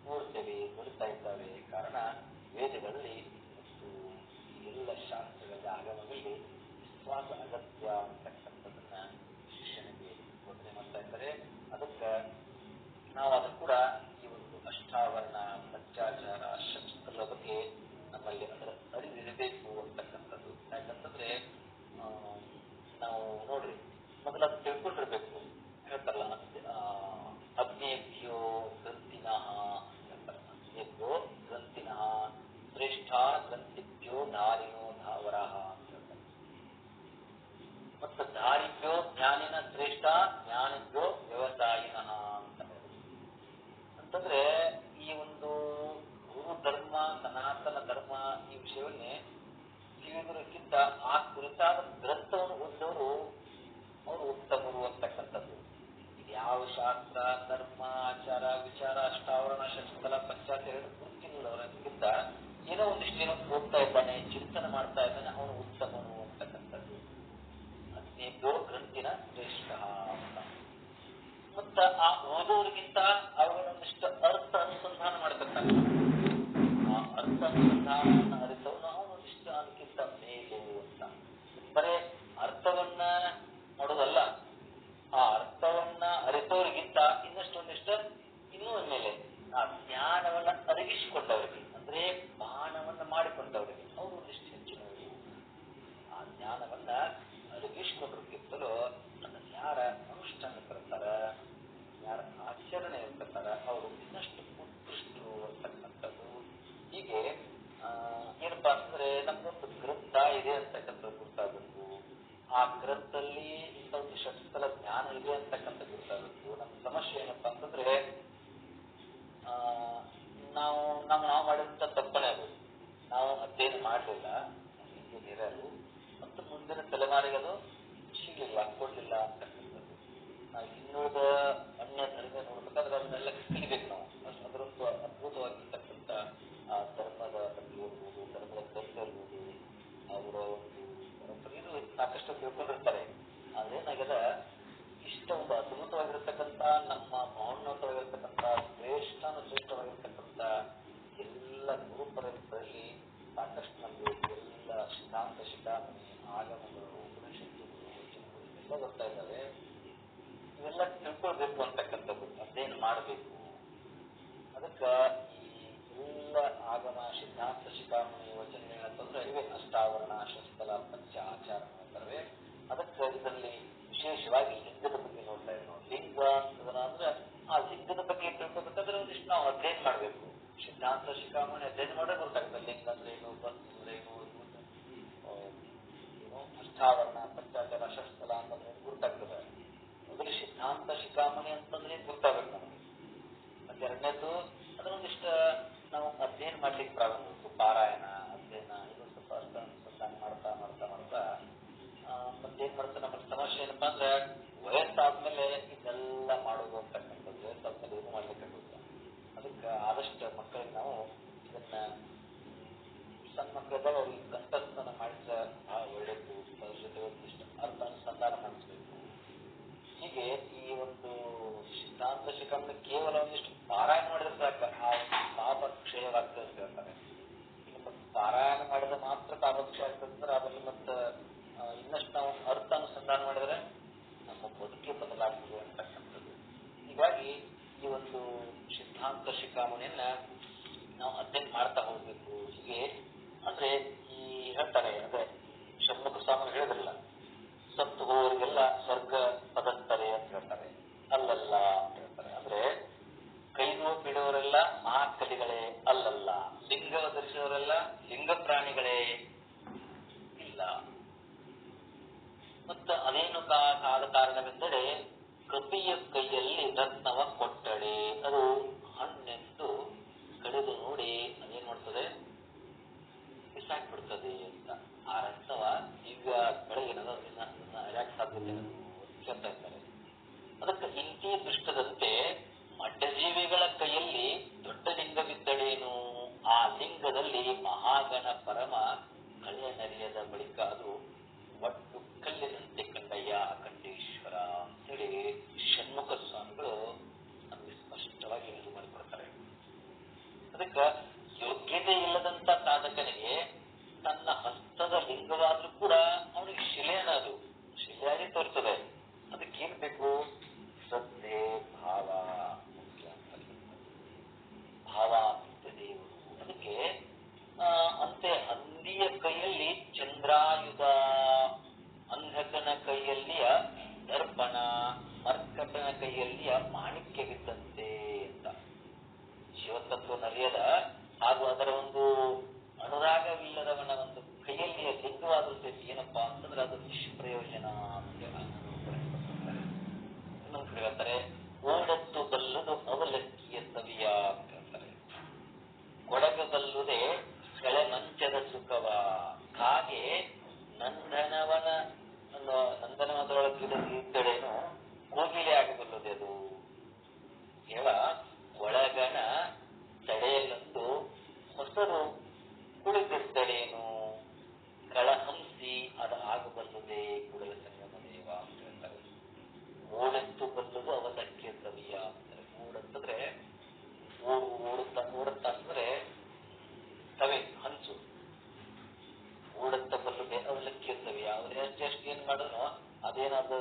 ನೋಡ್ತೇವೆ, ನೋಡ್ತಾ ಇದ್ದಾವೆ. ಕಾರಣ ವೇದಗಳಲ್ಲಿ ಮತ್ತು ಎಲ್ಲ ಶಾಸ್ತ್ರಗಳಲ್ಲಿ ಆಗಮಗಳಲ್ಲಿ ವಿಶ್ವಾಸ ಅಗತ್ಯ ಅಂತಕ್ಕಂಥದ್ದನ್ನ ಶಿಷ್ಯನಿಗೆ ಬೋಧನೆ ಮಾಡ್ತಾ ಇದ್ದಾರೆ. ಅದಕ್ಕೆ ನಾವು ಅದನ್ನು ಕೂಡ ಈ ಒಂದು ಅಷ್ಟಾವರಣ, ಪಂಚಾಚಾರ, ಶಸ್ತ್ರದ ಬಗ್ಗೆ ನಮ್ಮಲ್ಲಿ ಅದರ ಅರಿವಿರಬೇಕು ಅಂತಕ್ಕಂಥದ್ದು. ಯಾಕಂತಂದ್ರೆ ನಾವು ನೋಡ್ರಿ ಮೊದಲ ತಿಳ್ಕೊಂಡಿರ್ಬೇಕು. ಹೇಳ್ತಾರಲ್ಲ ಅಗ್ನೇಭ್ಯೋ ಗ್ರಂಥಿನಃ ಹೇಳ್ತಾರೆ, ಅಗ್ನೇಭ್ಯೋ ಗ್ರಂಥಿನಃ ಶ್ರೇಷ್ಠ ಗ್ರಂಥಿಭ್ಯೋ ಧಾರಿಣೋ ಧಾವರಃ ಅಂತ ಹೇಳ್ತಾರೆ. ಮತ್ತು ಧಾರಿಭ್ಯೋ ಜ್ಞಾನಿನ ಶ್ರೇಷ್ಠ ಜ್ಞಾನಿಭ್ಯೋ ವ್ಯವಸಾಯಿನಃ ಅಂತ ಅಂತಂದ್ರೆ, ಈ ಒಂದು ಗುರು ಧರ್ಮ, ಸನಾತನ ಧರ್ಮ ಈ ವಿಷಯವನ್ನೇ ತಿಳಿಯುವುದಕ್ಕಿಂತ ಆ ಕುರಿತಾದ ಗ್ರಂಥವನ್ನು ಓದಿದವರು ಅವರು ಉತ್ತಮರು ಅಂತಕ್ಕಂಥದ್ದು. ಇದು ಯಾವ ಶಾಸ್ತ್ರ, ಧರ್ಮ, ಆಚಾರ, ವಿಚಾರ, ಅಷ್ಟಾವರಣ, ಶಸ್ತ್ರ, ಪಂಚಾಚಾರ ಗುರುತಿಲ್ಲದವರಕ್ಕಿಂತ ಏನೋ ಒಂದಿಷ್ಟೇನೋ ಓದ್ತಾ ಇದ್ದಾನೆ, ಚಿಂತನೆ ಮಾಡ್ತಾ ಇದ್ದಾನೆ, ಅವನು ಉತ್ತಮನು ಅಂತಕ್ಕಂಥದ್ದು. ಅಗ್ನೇಭ್ಯೋ ಗ್ರಂಥಿನ ಶ್ರೇಷ್ಠ ಅಂತ. ಮತ್ತ ಆ ಓದೋರಿಗಿಂತ ಅವುಗಳೊಂದಿಷ್ಟು ಅರ್ಥ ಅನುಸಂಧಾನ ಮಾಡ್ತಿರ್ತಾನೆ. ಆ ಅರ್ಥ ಅನುಸಂಧಾನವನ್ನು ಅರಿತವನು ಅವನೊಂದಿಷ್ಟು ಅದಕ್ಕಿಂತ ಮೇಲು ಅಂತ. ಬರೇ ಅರ್ಥವನ್ನ ನೋಡೋದಲ್ಲ, ಆ ಅರ್ಥವನ್ನ ಅರಿತವರಿಗಿಂತ ಇನ್ನಷ್ಟೊಂದಿಷ್ಟು ಇನ್ನೂ ಮೇಲೆ ಆ ಜ್ಞಾನವನ್ನ ಅರಗಿಸಿಕೊಂಡವರಿಗೆ, ಅಂದ್ರೆ ಬಾಣವನ್ನ ಮಾಡಿಕೊಂಡವರಿಗೆ ಅವರು ಒಂದಿಷ್ಟು ಹೆಚ್ಚಿನವರು. ಆ ಜ್ಞಾನವನ್ನ ಅರಗಿಸಿಕೊಂಡ್ರಿಗಿಂತಲೂ ಅದನ್ನು ಯಾರ ಅನುಷ್ಠಾನ ತರ್ತಾರ, ಯಾರ ಆಚರಣೆ ಇರ್ತಾರ ಅವರು ಇನ್ನಷ್ಟು ಉತ್ಕೃಷ್ಟರು ಅಂತಕ್ಕಂಥದ್ದು. ಹೀಗೆ ಏನಪ್ಪಾ ಅಂತಂದ್ರೆ ನಮ್ಗೊಂದು ಗ್ರಂಥ ಇದೆ ಅಂತಕ್ಕಂಥದ್ದು ಗೊತ್ತಾಗಬೇಕು. ಆ ಗ್ರಂಥದಲ್ಲಿ ಇಂಥ ಒಂದು ಶಸ್ತ್ರ ಜ್ಞಾನ ಇದೆ ಅಂತಕ್ಕಂಥ ಗೊತ್ತಾಗಬೇಕು. ನಮ್ಮ ಸಮಸ್ಯೆ ಏನಪ್ಪಾ ಅಂತಂದ್ರೆ ನಾವು ಮಾಡಿದಂಥ ತಪ್ಪನೆ ಅದು. ನಾವು ಅಧ್ಯಯನ ಮಾಡಲಿಲ್ಲ, ಹಿರಿಯರು ಮತ್ತು ಮುಂದಿನ ತಲೆಮಾರಿಗೆ ಅದು ಸಿಗಲಿಲ್ಲ, ಕೊಡಲಿಲ್ಲ ಅಂತಕ್ಕಂಥದ್ದು. ನಾವು ಇನ್ನುಳಿದ ಅನ್ಯ ಧರ್ಮ ನೋಡ್ಬೇಕಾದ್ರೆ ಅದನ್ನೆಲ್ಲ ಕಲಿಬೇಕು ನಾವು. ಅದರೊಂದು ಅದ್ಭುತವಾಗಿರ್ತಕ್ಕಂಥ ಆ ಧರ್ಮದ ಬಗ್ಗೆ ಇರ್ಬೋದು, ಧರ್ಮದ ಗ್ರಂಥ ಇರ್ಬೋದು, ಅವರ ಒಂದು ಪರಂಪರೆ ಇದು ಸಾಕಷ್ಟು ತಿಳ್ಕೊಂಡಿರ್ತಾರೆ. ಅದೇನಾಗ್ಯದ ಇಷ್ಟ ಒಂದು ಅದ್ಭುತವಾಗಿರ್ತಕ್ಕಂಥ ನಮ್ಮ ಮಹೋನ್ನತವಾಗಿರ್ತಕ್ಕಂಥ ಶ್ರೇಷ್ಠವಾಗಿರ್ತಕ್ಕಂಥ ಎಲ್ಲ ಗುರು ಪರಂಪರೆಯಲ್ಲಿ ಸಾಕಷ್ಟು ನಮಗೆ ಎಲ್ಲ ಸಿದ್ಧಾಂತ, ಶಿಖಾಮಣಿ, ಆಗಮಗಳು, ಉಪನಿಷತ್ತುಗಳು, ವಚನಗಳು ಎಲ್ಲ ಬರ್ತಾ ಇದ್ದಾವೆ. ಇವೆಲ್ಲ ತಿಳ್ಕೊಳ್ಬೇಕು ಅಂತಕ್ಕಂಥದ್ದು, ಅಧ್ಯಯನ ಮಾಡಬೇಕು. ಅದಕ್ಕೆ ಈ ಎಲ್ಲ ಆಗಮ, ಸಿದ್ಧಾಂತ, ಶಿಖಾಮಣಿ, ವಚನಗಳಂತಂದ್ರೆ ಇವೆ ಅಷ್ಟಾವರಣ, ಶಸ್ತ್ರ, ಪಂಚ ಆಚಾರ ಅಂತಾರವೆ. ಅದಕ್ಕೆ ಇದರಲ್ಲಿ ವಿಶೇಷವಾಗಿ ಲಿಂಗದ ಬಗ್ಗೆ ನೋಡ್ತಾ ಇದ್ದೀವಿ ನಾವು. ಲಿಂಗ ಅಂದ್ರೆ ಆ ಲಿಂಗದ ಬಗ್ಗೆ ತಿಳ್ಕೊಬೇಕು ಅಷ್ಟಾವರಣ ಪಂಚಾಚಾರ ಶಸ್ತ್ರಲ ಅಂತಂದ್ರೆ ಗುರ್ತಾಗ್ತದೆ. ಮೊದಲು ಸಿದ್ಧಾಂತ ಶಿಖಾಮಣಿ ಅಂತಂದ್ರೆ ಗುರ್ತಾಗಬೇಕು ನಮಗೆ. ಮತ್ತೆ ಎರಡನೇದು ಅದನ್ನೊಂದಿಷ್ಟ ನಾವು ಅಧ್ಯಯನ ಮಾಡ್ಲಿಕ್ಕೆ ಪ್ರಾರಂಭ ಮಾಡ್ಬೇಕು. ಪಾರಾಯಣ ಅಧ್ಯಯನ ಇದು ಸ್ವಲ್ಪ ಅನುಸಂಧಾನ ಮಾಡ್ತಾ ಮಾಡ್ತಾ ಮಾಡ್ತಾ ಮತ್ತೇನ್ ಮಾಡ್ತಾ ನಮ್ಮ ಸಮಸ್ಯೆ ಏನಪ್ಪಾ ಅಂದ್ರೆ ವಯಸ್ಸಾದ್ಮೇಲೆ ಇದೆಲ್ಲ ಮಾಡೋದು ಅಂತಕ್ಕಂಥದ್ದು. ವಯಸ್ಸಾದ್ಮೇಲೆ ಏನು ಮಾಡ್ಲಿಕ್ಕೆ ಆಗುತ್ತೆ. ಅದಕ್ಕೆ ಆದಷ್ಟು ಮಕ್ಕಳಿಗೆ ನಾವು ಇದನ್ನ ಸಣ್ಣ ಮಕ್ಕಳಿದ್ದಾಗ ಅವ್ರಿಗೆ ಕಂಠಸ್ಥನ ಮಾಡಿದ್ರೆ ಬಹಳ ಒಳ್ಳೆಯದು. ಅದ್ರ ಜೊತೆ ಒಂದಿಷ್ಟು ಅರ್ಥ ಅನುಸಂಧಾನ ಮಾಡಿಸ್ಬೇಕು. ಹೀಗೆ ಈ ಒಂದು ಸಿದ್ಧಾಂತ ಶಿಖಾಮಣಿ ಕೇವಲ ಒಂದಿಷ್ಟು ಪಾರಾಯಣ ಮಾಡಿದ್ರೆ ಸಾಕ ಆ ಪಾಪ ಕ್ಷಯವಾಗ್ತದೆ ಅಂತ ಹೇಳ್ತಾರೆ. ಈಗ ಪಾರಾಯಣ ಮಾಡಿದ್ರೆ ಮಾತ್ರ ಪಾಪ ಕ್ಷಯ ಆಗ್ತದೆ ಅಂದ್ರೆ ಅದರಲ್ಲಿ ಮತ್ತೆ ಇನ್ನಷ್ಟು ನಾವು ಅರ್ಥ ಅನುಸಂಧಾನ ಮಾಡಿದ್ರೆ ನಮ್ಮ ಬದುಕೆ ಬದಲಾಗ್ತದೆ ಅಂತಕ್ಕಂಥದ್ದು. ಹೀಗಾಗಿ ಈ ಒಂದು ಸಿದ್ಧಾಂತ ಶಿಖಾಮಣಿಯನ್ನ ನಾವು ಅಧ್ಯಯನ ಮಾಡ್ತಾ ಹೋಗ್ಬೇಕು. ಹೀಗೆ ಅಂದ್ರೆ ಈ ಹೇಳ್ತಾರೆ ಅದೇ ಷಣ್ಮುಖ ಸ್ವಾಮಿ ಹೇಳಿದ್ರಲ್ಲ, ಸತ್ತು ಹೋಗೋರಿಗೆಲ್ಲ ಸ್ವರ್ಗ ಪದಂತಾರೆ ಅಂತ ಹೇಳ್ತಾರೆ. ಅಲ್ಲಲ್ಲ ಅಂತ ಹೇಳ್ತಾರೆ. ಅಂದ್ರೆ ಕೈನೋ ಬಿಡೋರೆಲ್ಲ ಮಹಾಕಲಿಗಳೇ ಅಲ್ಲಲ್ಲ, ಲಿಂಗ ಧರಿಸಿದವರೆಲ್ಲ ಲಿಂಗ ಪ್ರಾಣಿಗಳೇ ಇಲ್ಲ. ಮತ್ತು ಅದೇನು ಆದ ಕಾರಣವೆಂದರೆ ಕಪಿಯ ಕೈಯಲ್ಲಿ ರತ್ನವ ಕೊಟ್ಟಳೆ, ಅದು ಹಣ್ಣೆಂದು ಕಡಿದು ನೋಡಿ ಅದೇನ್ ಮಾಡ್ತದೆ ಬಿಸಾಕ್ಬಿಡ್ತದೆ ಅಂತ. ಆ ರತ್ನವ ಈಗ ಬೆಳಗಿನ ಯಾಕೆ ಸಾಧ್ಯತೆ ಕೇಳ್ತಾ ಇರ್ತಾರೆ. ಅದಕ್ಕೆ ಇಂತಿ ದುಷ್ಟದಂತೆ ಮಡ್ಡಜೀವಿಗಳ ಕೈಯಲ್ಲಿ ದೊಡ್ಡ ಲಿಂಗವಿದ್ದಳೇನು, ಆ ಲಿಂಗದಲ್ಲಿ ಮಹಾಗಣ ಪರಮ ಕಳ್ಳ ನರಿಯದ ಬಳಿಕ ಅದು ಒಟ್ಟು ಕಲ್ಲಿನಂತೆ ಕಂಡಯ್ಯ ಅಖಂಡೇಶ್ವರ ಅಂತೇಳಿ ಷಣ್ಮುಖ ಸ್ವಾಮಿಗಳು ನಮಗೆ ಸ್ಪಷ್ಟವಾಗಿ ಇದು ಮಾಡಿಕೊಡ್ತಾರೆ. ಅದಕ್ಕೆ ಯೋಗ್ಯತೆ ಇಲ್ಲದಂತ ಸಾಧಕನಿಗೆ ತನ್ನ ಹಸ್ತದ ಲಿಂಗವಾದ್ರೂ ಕೂಡ ಅವನಿಗೆ ಶಿಲೆನ ಅದು ಶಿಲೆಯಾಗಿ ತೋರ್ತದೆ. ಅದಕ್ಕೇನ್ ಬೇಕು? ಶ್ರದ್ಧೆ, ಭಾವ ಮುಖ್ಯ ಅಂತ. ಭಾವ ದೇವರು. ಅದಕ್ಕೆ ಅಂತೆ ಹಂದಿಯ ಕೈಯಲ್ಲಿ ಚಂದ್ರಾಯುಧ, ಅಂಧಕನ ಕೈಯಲ್ಲಿಯ ದರ್ಪಣ, ಮರ್ಕಟನ ಕೈಯಲ್ಲಿಯ ಮಾಣಿಕ್ಯವಿದ್ದಂತೆ ಅಂತ. ಶಿವತತ್ವ ನರಿಯದ ಹಾಗೂ ಅದರ ಒಂದು ಅನುರಾಗವಿಲ್ಲದವನ ಒಂದು ಕೈಯಲ್ಲಿಯ ಲಿಂಗವಾದ ಏನಪ್ಪಾ ಅಂತಂದ್ರೆ ಅದು ನಿಷ್ಪ್ರಯೋಜನ ಅಂತ ಇನ್ನೊಂದು ಕಡೆ ಹೇಳ್ತಾರೆ. ಓಡತ್ತು ಬಲ್ಲದು ಅವಲಕ್ಕಿಯ ಸವಿಯ ಅಂತ ಹೇಳ್ತಾರೆ. ಕೊಡಗಬಲ್ಲುದೇ ಕೆಳೆ ಮಂಚದ ಸುಖವ, ಹಾಗೆ ನಂದನವದರೊಳಗಿದ್ದಡೇನು ಕೋಗಿಲೆ ಆಗಬಲ್ಲದೆ ಅದು. ಹೇಳ ಒಳಗಣ ತಡೆಯಲ್ಲೊಂದು ಹೊಸರು ಕುಳಿತಿದ್ದಡೇನು, ಕಳಹಂಸಿ ಅದು ಆಗಬಲ್ಲದೆ ಕುಡಲ ಸಂಗಮ ದೇವ ಅಂತ ಹೇಳ್ತಾರೆ. ಓಡೆತ್ತು ಬಲ್ಲದು ಅವಲಕ್ಕಿಯ ಸವಿಯ ಅಂತಾರೆ. ಓಡಂತಂದ್ರೆ ಓಡುತ್ತಾ ಅಂದ್ರೆ ತವೆ ಹಂಚು. ಓಡುತ್ತ ಬಲ್ಲದೆ ಅವಲಕ್ಕಿಯ ಸವಿಯ. ಅವ್ರು ಎಷ್ಟು ಏನ್ ಮಾಡಿದ್ರು ಅದೇನಾದ್ರು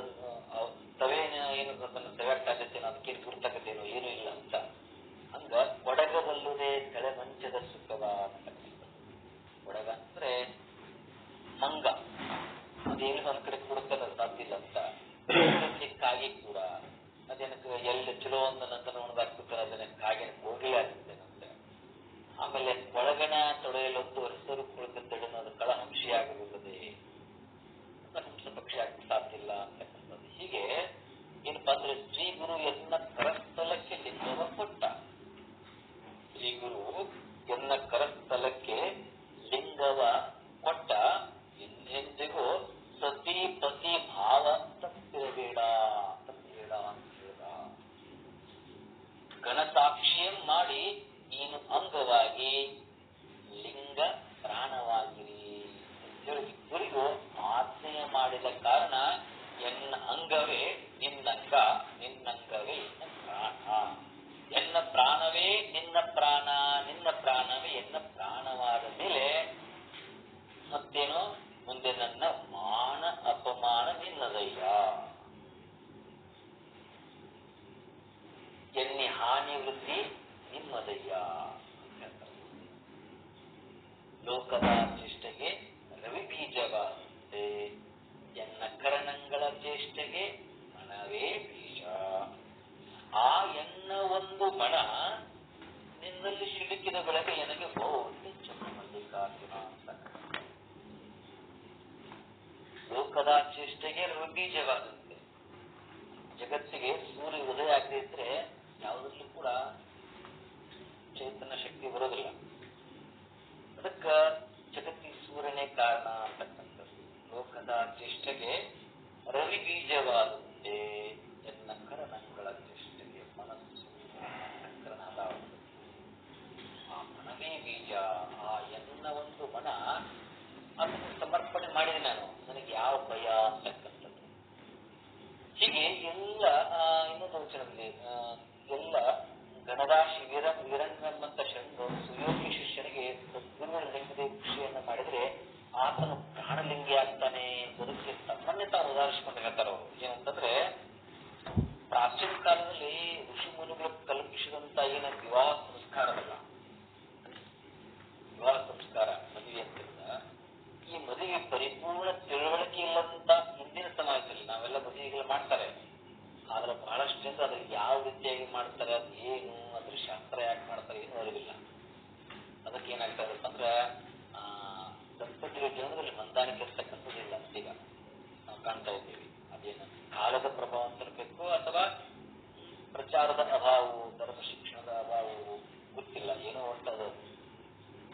ತವೇನ ಏನು ತೆಗೆಕ್ಕಾಗತ್ತೇನೋ, ಅದಕ್ಕೇನು ಗುರ್ತಾಗತ್ತೇನೋ ಏನೂ ಇಲ್ಲ ಅಂತ. ಹಂಗ ಕೊಡಗಬಲ್ಲುದೇ ಕೆಳೆ ಮಂಚದ ಸುಖವ ಅಂತಕ್ಕಂಥದ್ದು. ಕೊಡಗ ಅಂದ್ರೆ ಮಂಗ, ಅದೇನು ಒಂದ್ ಕಡೆ ಕೊಡುತ್ತಲ್ಲ ಸಾಧ್ಯ ಇಲ್ಲ ಅಂತ. ಕಾಗಿ ಕೂಡ ಅದೇನಕ್ಕೆ ಎಲ್ಲಿ ಚಲೋ ಒಂದು ನಂದನವನದಾಗ್ತಾರೆ, ಅದನ್ನ ಕಾಗಿನ ಕೋಗಿಲೆ ಆಗ್ತದೇನಂತೆ. ಆಮೇಲೆ ಒಳಗಣ ತೊಡೆಯಲೊಂದು ಹೆಸರು ಕುಳಿತಿದ್ದಳು, ಅದು ಕಳಹಂಸಿ ಆಗಬಲ್ಲದೆ, ಹಂಸ ಪಕ್ಷಿ ಆಗಕ್ಕೆ ಸಾಧ್ಯ ಇಲ್ಲ ಅಂತಕ್ಕಂಥದ್ದು. ಹೀಗೆ ಏನಪ್ಪಾ ಅಂದ್ರೆ ಶ್ರೀ ಗುರು ಎನ್ನ ಕರಸ್ಥಲಕ್ಕೆ ಲಿಂಗವ ಕೊಟ್ಟ. ಶ್ರೀ ಗುರು ಎನ್ನ ಕರಸ್ಥಲಕ್ಕೆ ಲಿಂಗವ ಕೊಟ್ಟ, ಎಂದೆಂದಿಗೂ ಸತಿ ಪತಿ ಭಾವ ತಪ್ಪಿರಬೇಡ ಅಂತ ಹೇಳಿದ. ಗಣಸಾಕ್ಷಿಯಂ ಮಾಡಿ ನೀನು ಅಂಗವಾಗಿ ಲಿಂಗ ಪ್ರಾಣವಾಗಿರಿ ಅಂತೇಳಿ ಇಬ್ಬರಿಗೂ ಆಜ್ಞೆಯ ಮಾಡಿದ ಕಾರಣ ಎನ್ನ ಅಂಗವೇ ನಿನ್ನಂಗ, ನಿನ್ನಂಗವೇ ಎನ್ನ ಪ್ರಾಣ, ಎನ್ನ ಪ್ರಾಣವೇ ನಿನ್ನ ಪ್ರಾಣ, ನಿನ್ನ ಪ್ರಾಣವೇ ಎನ್ನ ಪ್ರಾಣವಾದ ಮೇಲೆ ಮತ್ತೇನು ಮುಂದೆ ನನ್ನ ಮಾನ ಅಪಮಾನ ನಿನ್ನದಯ್ಯ. ಎನ್ನಿ ಹಾನಿ ವೃದ್ಧಿ ನಿಮ್ಮದಯ್ಯ. ಲೋಕದ ಚೇಷ್ಟೆಗೆ ರವಿ ಬೀಜವಾದಂತೆ ಎನ್ನ ಕರಣಗಳ ಚೇಷ್ಟೆಗೆ ಮನವೇ ಬೀಜ. ಆ ಎನ್ನ ಒಂದು ಮನ ನಿನ್ನಲ್ಲಿ ಸಿಲುಕಿದ ಬೆಳಗ್ಗೆ ನನಗೆ ಬಹು ಚಂದ್ರ ಮಲ್ಲಿಕಾರ್ಜುನ ಅಂತ. ಲೋಕದ ಚೇಷ್ಟೆಗೆ ಬೀಜವಾಗುತ್ತೆ. ಜಗತ್ತಿಗೆ ಸೂರ್ಯ ಉದಯ ಆಗದೆ ಇದ್ರೆ ಯಾವುದಕ್ಕೂ ಕೂಡ ಚೈತನ್ಯ ಶಕ್ತಿ ಬರೋದಿಲ್ಲ. ಅದಕ್ಕ ಜಗತ್ತಿಗೆ ಸೂರ್ಯನೇ ಕಾರಣ ಅಂತಕ್ಕಂಥದ್ದು. ಲೋಕದ ಚೇಷ್ಟೆಗೆ ರವಿ ಬೀಜವಾಗುತ್ತೆ ಎನ್ನ ಕರಣಗಳ ಚೇಷ್ಟೆಗೆ ಮನಸ್ಸು ಕರಣದ ಆ ಮನವೇ ಬೀಜ. ಆ ಎನ್ನ ಒಂದು ಮನ ಅದನ್ನು ಸಮರ್ಪಣೆ ಮಾಡಿದೆ ನಾನು, ನನಗೆ ಯಾವ ಭಯ ಅಂತಕ್ಕಂಥದ್ದು. ಹೀಗೆ ಎಲ್ಲ ಇನ್ನೊಂದು ವಚನದಲ್ಲಿ ಎಲ್ಲ ಗಣರಾಶಿ ವೀರಂಗಮ್ಮಂತ ಶರಣರು ಸುಯೋಗಿ ಶಿಷ್ಯನಿಗೆ ಸದ್ಗುರುಗಳ ಲಿಂಗದ ಕೃಷಿಯನ್ನು ಮಾಡಿದ್ರೆ ಆತನು ಪ್ರಾಣಲಿಂಗಿ ಆಗ್ತಾನೆ ಎಂಬುದಕ್ಕೆ ತಮ್ಮನ್ನೇ ತಾವು ಉದಾಹರಿಸಿಕೊಂಡು ಹೇಳ್ತಾರೆ ಅವರು. ಏನಂತಂದ್ರೆ ಪ್ರಾಚೀನ ಕಾಲದಲ್ಲಿ ಋಷಿ ಮುನಿಗಳು ಕಲ್ಪಿಸಿದಂತ ಏನ ವಿವಾಹ ಸಂಸ್ಕಾರವಲ್ಲ, ವಿವಾಹ ಸಂಸ್ಕಾರ ಮದುವೆ ಅಂತ ಈ ಮದುವೆ ಪರಿಪೂರ್ಣ ತಿಳುವಳಿಕೆ ಇಲ್ಲದಂತ ಹಿಂದಿನ ಸಮಾಜದಲ್ಲಿ ನಾವೆಲ್ಲ ಮದುವೆಗಳು ಮಾಡ್ತಾರೆ. ಆದ್ರೆ ಬಹಳಷ್ಟು ಜನರು ಅದ್ರ ಯಾವ ರೀತಿಯಾಗಿ ಮಾಡ್ತಾರೆ, ಅದು ಏನು, ಅದ್ರ ಶಾಸ್ತ್ರ ಯಾಕೆ ಮಾಡ್ತಾರೆ ಏನು ಅರಿವಿಲ್ಲ. ಅದಕ್ಕೆ ಏನಾಗ್ತಾ ಇರುತ್ತೆ ಅಂದ್ರೆ ದಂಪತಿಗಳ ಜೀವನದಲ್ಲಿ ಹೊಂದಾಣಿಕೆ ಇರ್ತಕ್ಕಂಥದ್ದಿಲ್ಲ. ಈಗ ನಾವು ಕಾಣ್ತಾ ಇದ್ದೀವಿ. ಅದೇನು ಕಾಲದ ಪ್ರಭಾವ ಅಂತ ಇರಬೇಕು ಅಥವಾ ಪ್ರಚಾರದ ಅಭಾವವು, ಧರ್ಮ ಶಿಕ್ಷಣದ ಅಭಾವವು ಗೊತ್ತಿಲ್ಲ, ಏನೋ ಒಟ್ಟದು.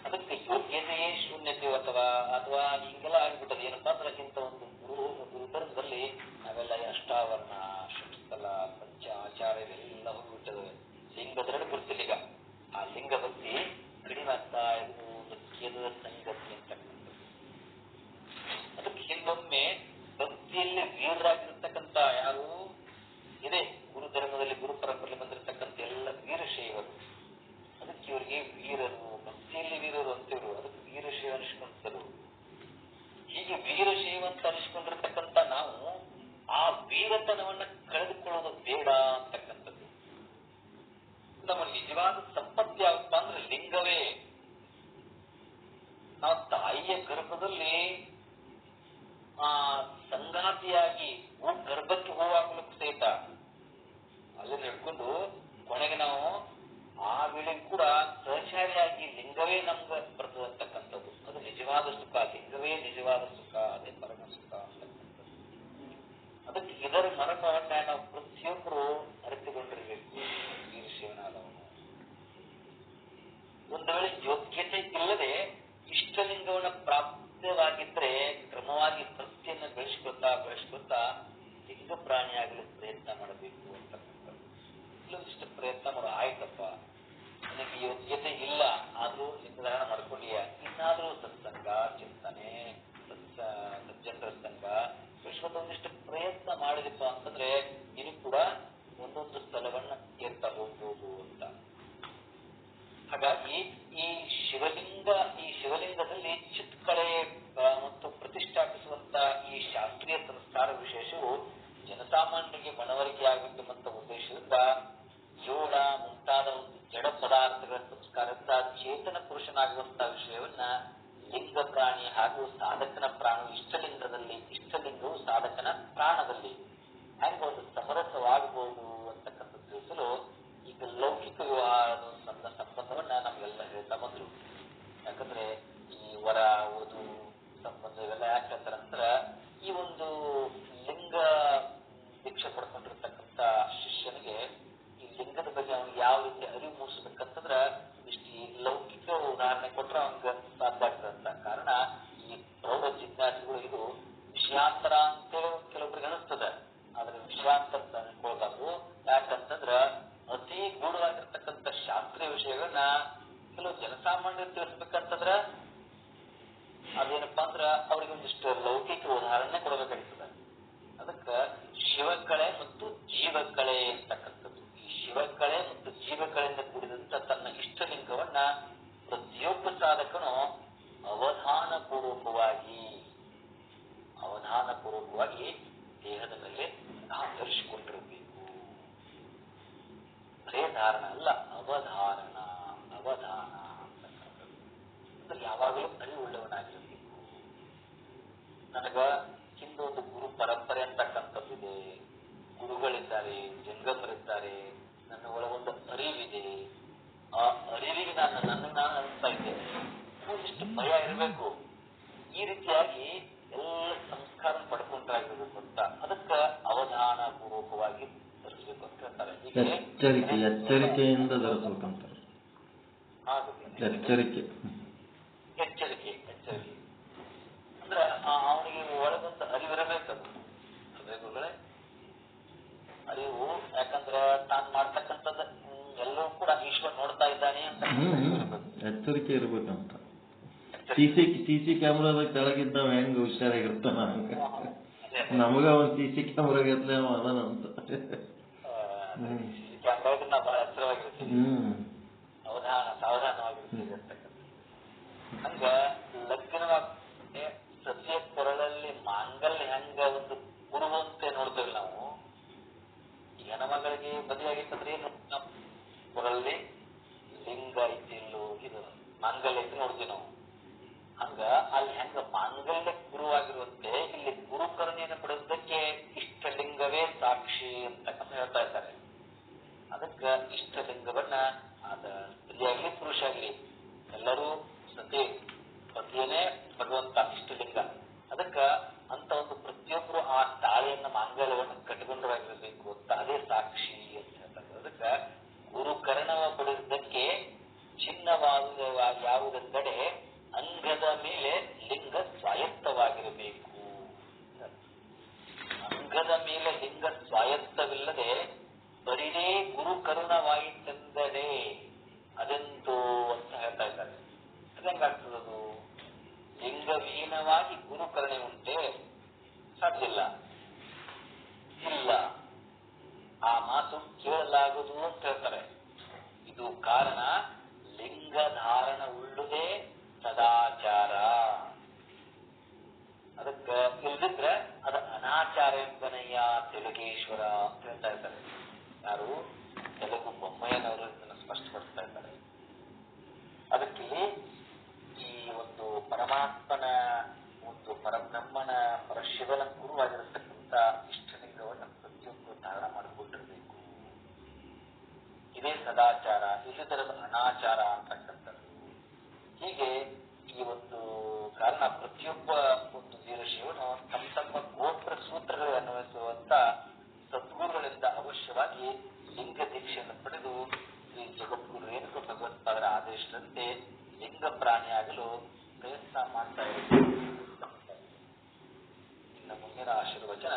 ಅದಕ್ಕೆ ಯೋಗ್ಯತೆಯೇ ಶೂನ್ಯತೆ ಅಥವಾ ಹಿಂಗೆಲ್ಲ ಆಗಿಬಿಟ್ಟದು. ಏನಪ್ಪಾ ಅಂದ್ರೆ ಇಂಥ ಒಂದು ಗುರುಧರ್ಮದಲ್ಲಿ ನಾವೆಲ್ಲ ಅಷ್ಟಾವರಣ, ಷಟ್ಸ್ಥಲ, ಪಂಚ ಆಚಾರ ಇವೆಲ್ಲ ಹೋಗ್ಬಿಟ್ಟದೆ. ಲಿಂಗದೆರಡು ಗೊತ್ತಿಲ್ಲ. ಈಗ ಆ ಲಿಂಗ ಭಕ್ತಿ ಕಡಿಮೆ ಆಗ್ತಾ ಇದು ಮುಖ್ಯದ ಸಂಗತಿ ಅಂತಕ್ಕಂಥದ್ದು. ಅದಕ್ಕೆ ಹಿಂದೊಮ್ಮೆ ಭಕ್ತಿಯಲ್ಲಿ ವೀರರಾಗಿರ್ತಕ್ಕಂಥ ಯಾರು ಇದೆ ಗುರುಧರ್ಮದಲ್ಲಿ ಗುರು ಪರಂಪರೆಯಲ್ಲಿ ಬಂದಿರತಕ್ಕಂಥ ಎಲ್ಲ ವೀರಶೈವರು. ಅದಕ್ಕೆ ಇವರಿಗೆ ವೀರರು, ಭಕ್ತಿಯಲ್ಲಿ ವೀರರು ಅಂತಿರು, ಅದಕ್ಕೆ ವೀರಶೈವ ಅನಿಸ್ಕೊಂತರು. ಹೀಗೆ ವೀರಶೈವ ಅಂತ ಅನಿಸ್ಕೊಂಡಿರ್ತಕ್ಕಂಥ ನಾವು ಆ ವೀರತನವನ್ನ ಕಳೆದುಕೊಳ್ಳೋದು ಬೇಡ ಅಂತಕ್ಕಂಥದ್ದು. ನಮ್ಮ ನಿಜವಾದ ಸಂಪತ್ತಿ ಯಾವಪ್ಪ ಅಂದ್ರೆ ಲಿಂಗವೇ. ನಾವು ತಾಯಿಯ ಗರ್ಭದಲ್ಲಿ ಸಂಗಾತಿಯಾಗಿ ಗರ್ಭಕ್ಕೆ ಹೂವಾಗಲಿಕ್ಕೆ ಸಹಿತ ಅಲ್ಲಿ ಹಿಡ್ಕೊಂಡು ಕೊನೆಗೆ ನಾವು ಆ ವೇಳೆಗೆ ಕೂಡ ಸಹಚಾರಿಯಾಗಿ ಲಿಂಗವೇ ನಮ್ಗೆ ಬರ್ತಕ್ಕಂಥದ್ದು. ಅದು ನಿಜವಾದ ಸುಖ, ಲಿಂಗವೇ ನಿಜವಾದ ಸುಖ, ಅದೇ ಪರಮ ಸುಖ ಅಂತಕ್ಕಂಥದ್ದು. ಅದಕ್ಕೆ ಇದರ ಮರ್ಮವನ್ನ ನಾವು ಪ್ರತಿಯೊಬ್ಬರು ಅರಿತುಕೊಂಡಿರ್ಬೇಕು. ವೀರಶೈವನಾದವನು ಒಂದು ವೇಳೆ ಯೋಗ್ಯತೆ ಇಲ್ಲದೆ ಇಷ್ಟಲಿಂಗವನ್ನ ಪ್ರಾಪ್ತವಾಗಿದ್ರೆ ಕ್ರಮವಾಗಿ ಭಕ್ತಿಯನ್ನು ಬೆಳೆಸ್ಕೊತಾ ಲಿಂಗ ಪ್ರಾಣಿಯಾಗಲು ಪ್ರಯತ್ನ ಮಾಡಬೇಕು ಅಂತಕ್ಕಂಥದ್ದು. ಇಲ್ಲೊಂದಿಷ್ಟು ಪ್ರಯತ್ನ ಮಾಡೋ, ಆಯ್ತಪ್ಪ ನನಗೆ ಯೋಗ್ಯತೆ ಇಲ್ಲ ಆದ್ರೂ ಲಿಂಗಧಾರಣ ಮಾಡ್ಕೊಂಡಿಯ, ಇನ್ನಾದ್ರೂ ಸತ್ಸಂಗ, ಚಿಂತನೆ, ಸಜ್ಜನರ ಸಂಘ ಬೆಳೆಸ್ಕೊತ ಒಂದಿಷ್ಟು ಪ್ರಯತ್ನ ಮಾಡಿದಪ್ಪ ಅಂತಂದ್ರೆ ನೀನು ಕೂಡ ಒಂದೊಂದು ಸ್ಥಳವನ್ನ ಏರ್ತಾ ಹೋಗ್ಬೋದು ಅಂತ. ಹಾಗಾಗಿ ಈ ಶಿವಲಿಂಗದಲ್ಲಿ ಚಿತ್ಕಳೆ ಮತ್ತು ಪ್ರತಿಷ್ಠಾಪಿಸುವಂತ ಈ ಶಾಸ್ತ್ರೀಯ ಸಂಸ್ಕಾರ ವಿಶೇಷವು ಜನಸಾಮಾನ್ಯರಿಗೆ ಮನವರಿಕೆ ಆಗಬೇಕೆಂಬ ಉದ್ದೇಶದಿಂದ ಯೋಗ ಮುಂತಾದ ಒಂದು ಜಡ ಪದಾರ್ಥಗಳ ಸಂಸ್ಕಾರದಿಂದ ಚೇತನ ಪುರುಷನಾಗುವಂತಹ ವಿಷಯವನ್ನ ಲಿಂಗ ಪ್ರಾಣಿ ಹಾಗೂ ಸಾಧಕನ ಪ್ರಾಣವು ಇಷ್ಟಲಿಂಗವು ಸಾಧಕನ ಪ್ರಾಣದಲ್ಲಿ ಹೆಂಗ ಒಂದು ಸಮರಸವಾಗಬಹುದು ಅಂತಕ್ಕಂಥ ತಿಳಿಸಲು ಈಗ ಲೌಕಿಕ ವಿವಾಹದ ಸಂಬಂಧವನ್ನ ನಮ್ಗೆಲ್ಲ ಹೇಳ್ತಾ ಬಂದ್ರು. ಯಾಕಂದ್ರೆ ಈ ವರ ವಧು ಸಂಬಂಧ ಇವೆಲ್ಲ ಯಾಕೆ ಹೇಳ್ತಾರೆ ಅಂದ್ರೆ ಈ ಒಂದು ಲಿಂಗ ದೀಕ್ಷೆ ಪಡ್ಕೊಂಡಿರ್ತಕ್ಕಂಥ ಶಿಷ್ಯನಿಗೆ ಈ ಲಿಂಗದ ಬಗ್ಗೆ ಅವ್ನಿಗೆ ಯಾವ ರೀತಿ ಅರಿವು ಮೂಡಿಸ್ಬೇಕಂತಂದ್ರ ಇಷ್ಟು ಲೌಕಿಕ ಉದಾಹರಣೆ ಕೊಟ್ರೆ ಅವ್ನಿಗೆ ಸಾಧ್ಯ ಆಗ್ತದಂತ. ಕಾರಣ ಈ ಪ್ರೌಢ ಜಿಜ್ಞಾಸಿಗಳು ಇದು ವಿಷಯಾಂತರ ಅಂತೇಳಿ ಕೆಲವೊಬ್ರಿಗೆ ಅನಿಸ್ತದೆ. ಆದ್ರೆ ವಿಷಯಾಂತರ ಅನ್ಕೊಳ್ಬಾರ್ದು. ಯಾಕಂತಂದ್ರ ಅತಿ ಗೂಢವಾಗಿರ್ತಕ್ಕಂಥ ಶಾಸ್ತ್ರೀಯ ವಿಷಯಗಳನ್ನ ಕೆಲವು ಜನಸಾಮಾನ್ಯರು ತಿಳಿಸ್ಬೇಕಂತಂದ್ರ ಅದೇನಪ್ಪಾ ಅಂದ್ರ ಅವ್ರಿಗೆ ಒಂದಿಷ್ಟು ಲೌಕಿಕ ಉದಾಹರಣೆ ಕೊಡಬೇಕಾಗ್ತದೆ. ಅದಕ್ಕ ಶಿವಕಳೆ ಮತ್ತು ಜೀವಕಳೆ ಅಂತಕ್ಕಂಥದ್ದು. ಈ ಶಿವಕಳೆ ಮತ್ತು ಜೀವಕಳೆಯಿಂದ ಕೂಡಿದಂತ ತನ್ನ ಇಷ್ಟಲಿಂಗವನ್ನ ಪ್ರತಿಯೊಬ್ಬ ಸಾಧಕನು ಅವಧಾನ ಪೂರ್ವಕವಾಗಿ ದೇಹದ ಮೇಲೆ ನಾವು ಧರಿಸಿಕೊಂಡಿರಬೇಕು. ಬರೇ ಧಾರಣ ಅಲ್ಲ, ಅವಧಾನ ಅಂತಕ್ಕಂಥದ್ದು. ಅಂದ್ರೆ ಯಾವಾಗಲೂ ಅರಿವುಳ್ಳವನಾಗಿರಬೇಕು. ನನಗ ಹಿಂದೊಂದು ಗುರು ಪರಂಪರೆ ಅಂತಕ್ಕಂಥದ್ದಿದೆ, ಗುರುಗಳಿದ್ದಾರೆ, ಜಂಗಮರಿದ್ದಾರೆ, ನನ್ನ ಒಳಗೊಂದು ಅರಿವಿದೆ. ಆ ಅರಿವಿಗೆ ನಾನು ಅನಿಸ್ತಾ ಇದ್ದೇನೆ. ಒಂದಿಷ್ಟು ಭಯ ಇರಬೇಕು. ಈ ರೀತಿಯಾಗಿ ಎಲ್ಲ ಸಂಸ್ಕಾರ ಸಾಕ್ಷಾತ್ಕಾರ ಪಡ್ಕೊಂಡ್ರಾಗಿರ್ಬೇಕು ಅಂತ ಅದಕ್ಕೆ ಅವಧಾನ ಪೂರ್ವಕವಾಗಿ ಧರಿಸಬೇಕು ಅಂತ ಹೇಳ್ತಾರೆ. ಎಚ್ಚರಿಕೆಯಿಂದ ಧರಿಸ್ಬೇಕಂತಾರೆ. ಎಚ್ಚರಿಕೆ ಅಂದ್ರೆ ಅವನಿಗೆ ಒಳಗೊಂದು ಅರಿವಿರಬೇಕದು. ಅಂದ್ರೆ ಗುರುಗಳೇ ಅರಿವು, ಯಾಕಂದ್ರೆ ತಾನು ಮಾಡ್ತಕ್ಕಂಥದ್ದು ಎಲ್ಲರೂ ಕೂಡ ಈಶ್ವರ ನೋಡ್ತಾ ಇದ್ದಾನೆ ಅಂತ ಎಚ್ಚರಿಕೆ ಇರ್ಬೇಕಂತ. ಸಿ ಕ್ಯಾಮ್ರಾದಾಗ ಕೆಳಗಿದ್ದಾವ ಹೆಂಗ ಹುಷಾರಾಗಿರ್ತಾನ ಹಂಗ ನಮಗ ಅವನ್ ಸಿ ಕ್ಯಾಮ್ರಾಗ ಎತ್ತಲೇ ಅದಾನ ಅಂತ. ಕ್ಯಾಮ್ರಾಗ ನಾವು ಬಹಳ ಎಚ್ಚರವಾಗಿರ್ತೀವಿ, ಸಾವಧಾನವಾಗಿರ್ತೀವಿ ಅಂತಕ್ಕಂಥ. ಹಂಗ ಲಗ್ನವಾಗಿ ಸತಿಯ ಕೊರಳಲ್ಲಿ ಮಾಂಗಲ್ಯ ಹೆಂಗ ಒಂದು ಗುರುವಂತೆ ನೋಡ್ತೇವೆ ನಾವು. ಈ ಹೆಣ್ಮಗಳಿಗೆ ಮದುವೆಯಾಗಿತ್ತಂದ್ರೆ ಏನು, ಕೊರಳಲ್ಲಿ ಲಿಂಗ ಐತಿಲ್ಲೋ ಇದು ಮಾಂಗಲ್ಯ ಐತಿ ನೋಡ್ತೀವಿ ನಾವು. ಹಂಗ ಅಲ್ಲಿ ಹೆಂಗ ಮಾಂಗಲ್ಯ ಗುರುವಾಗಿರುವಂತೆ ಇಲ್ಲಿ ಗುರುಕರುಣೆಯನ್ನು ಪಡೆದಕ್ಕೆ ಇಷ್ಟಲಿಂಗವೇ ಸಾಕ್ಷಿ ಅಂತಕ್ಕಂಥ ಹೇಳ್ತಾ ಇದ್ದಾರೆ. ಅದಕ್ಕ ಇಷ್ಟಲಿಂಗವನ್ನ ಅದ ಸ್ತ್ರೀಯಾಗ್ಲಿ ಪುರುಷ ಆಗ್ಲಿ ಎಲ್ಲರೂ ಪತಿಯೇ ಭಗವಂತ ಇಷ್ಟಲಿಂಗ. ಅದಕ್ಕ ಅಂತ ಒಂದು ಪ್ರತಿಯೊಬ್ಬರು ಆ ತಾಳಿಯನ್ನ ಮಾಂಗಲ್ಯವನ್ನು ಕಟ್ಟಿಕೊಂಡರಾಗಿರ್ಬೇಕು ಅಂತ ಅದೇ ಸಾಕ್ಷಿ ಅಂತ ಹೇಳ್ತಾರೆ. ಅದಕ್ಕ ಗುರುಕರ್ಣವ ಪಡೆದಕ್ಕೆ ಚಿನ್ನವಾದ ಯಾವುದೆಂದರೆ ಅಂಗದ ಮೇಲೆ ಲಿಂಗ ಸ್ವಾಯತ್ತವಾಗಿರಬೇಕು. ಅಂಗದ ಮೇಲೆ ಲಿಂಗ ಸ್ವಾಯತ್ತವಿಲ್ಲದೆ ಬರೀದೇ ಗುರುಕರುಣವಾಯಿತೆಂದರೆ ಅದೆಂತೋ ಅಂತ ಹೇಳ್ತಾ ಇದ್ದಾರೆ. ಅದೆಂಗಾಗ್ತದದು? ಲಿಂಗವಿಹೀನವಾಗಿ ಗುರುಕರುಣೆ ಉಂಟೆ? ಸಾಧ್ಯ ಇಲ್ಲ. ಆ ಮಾತು ಕೇಳಲಾಗದು ಅಂತ ಹೇಳ್ತಾರೆ. ಇದು ಕಾರಣ ಲಿಂಗ ಧಾರಣ ಉಳ್ಳುದೇ ಸದಾಚಾರ. ಅದಕ್ಕ ಇಲ್ದಿದ್ರೆ ಅದ ಅನಾಚಾರ ಎಂಬನಯ್ಯ ತೆಲುಗೇಶ್ವರ ಅಂತ ಹೇಳ್ತಾ ಇದ್ದಾರೆ. ಯಾರು? ತೆಲುಗು ಬೊಮ್ಮಯ್ಯನವರು ಇದನ್ನು ಸ್ಪಷ್ಟಪಡಿಸ್ತಾ ಇದ್ದಾರೆ. ಅದಕ್ಕಿಲ್ಲಿ ಈ ಒಂದು ಪರಮಾತ್ಮನ ಒಂದು ಪರಬ್ರಹ್ಮನ ಪರಶಿವನ ಗುರುವಾಗಿರತಕ್ಕಂಥ ಇಷ್ಟಲಿಂಗವನ್ನು ಪ್ರತಿಯೊಬ್ಬರು ಧಾರಣ ಮಾಡಿಕೊಂಡಿರಬೇಕು. ಇದೇ ಸದಾಚಾರ, ಇಲ್ಲದರದ ಅನಾಚಾರ ಅಂತಕ್ಕಂಥದ್ದು. ಹೀಗೆ ಈ ಒಂದು ಕಾರಣ ಪ್ರತಿಯೊಬ್ಬ ಒಂದು ವೀರಶೈವನು ತಮ್ಮ ತಮ್ಮ ಗೋತ್ರ ಸೂತ್ರಗಳಿಗೆ ಅನ್ವಯಿಸುವಂತ ಸದ್ಗುರುಗಳಿಂದ ಅವಶ್ಯವಾಗಿ ಲಿಂಗ ದೀಕ್ಷೆಯನ್ನು ಪಡೆದು ಶ್ರೀ ಜಗದ್ಗುರು ರೇಣುಕ ಭಗವತ್ಪಾದರ ಆದೇಶದಂತೆ ಲಿಂಗ ಪ್ರಾಣಿಯಾಗಲು ಪ್ರಯತ್ನ ಮಾಡ್ತಾ ಇರುವುದು. ಇನ್ನು ಮುಂದಿನ ಆಶೀರ್ವಚನ,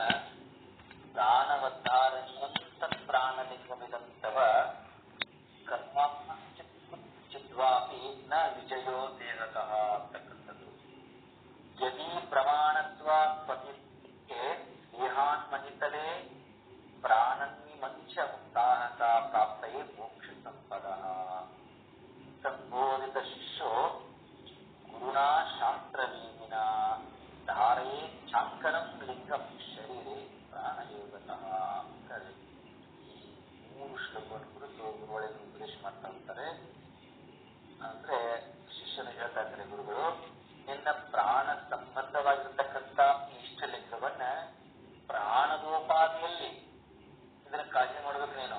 ಪ್ರಾಣವದ್ಧಾರಣಿಯಂತ ಪ್ರಾಣಲಿಂಗಮಿದಂತವ ಕರ್ಮ ಚಿದ್ವಾಪಿ ನ ವಿಜಯೋ ದೇಹತಃ ಅಂತಕ್ಕಂಥದ್ದು. ಯದಿ ಪ್ರಮಾಣತ್ವ ಪತಿಗೆ ದೇಹಾನ್ಮಹಿತಲೇ ಪ್ರಾಣನ್ವಿಮಂಚ ಮುಕ್ತಾಹಸ ಪ್ರಾಪ್ತಯೇ ಮೋಕ್ಷ ಸಂಪದ. ಸಂಬೋಧಿತ ಶಿಷ್ಯೋ ಗುರುನಾ ಶಾಸ್ತ್ರವೀಮಿನ ಧಾರಯೇ ಚಾಂಕರಂ ಲಿಂಗಂ ಶರೀರೇ ಪ್ರಾಣಯೋಗತಃ. ಈ 3 ಶ್ಲೋಕವನ್ನು ಕುರಿತು ಗುರುಗಳಿಗೆ ಉಪದೇಶ ಮಾಡ್ತಾ ಇರ್ತಾರೆ. ಅಂದ್ರೆ ಶಿಷ್ಯನ ಹೇಳ್ತಾ ಇದ್ದಾರೆ ಗುರುಗಳು, ನಿನ್ನ ಪ್ರಾಣ ಸಂಬಂಧವಾಗಿರ್ತಕ್ಕಂಥ ಇಷ್ಟಲಿಂಗವನ್ನ ಪ್ರಾಣದೋಪಾದಿಯಲ್ಲಿ ಇದನ್ನ ಕಾಳಜಿ ಮಾಡ್ಬೇಕು. ನೀನು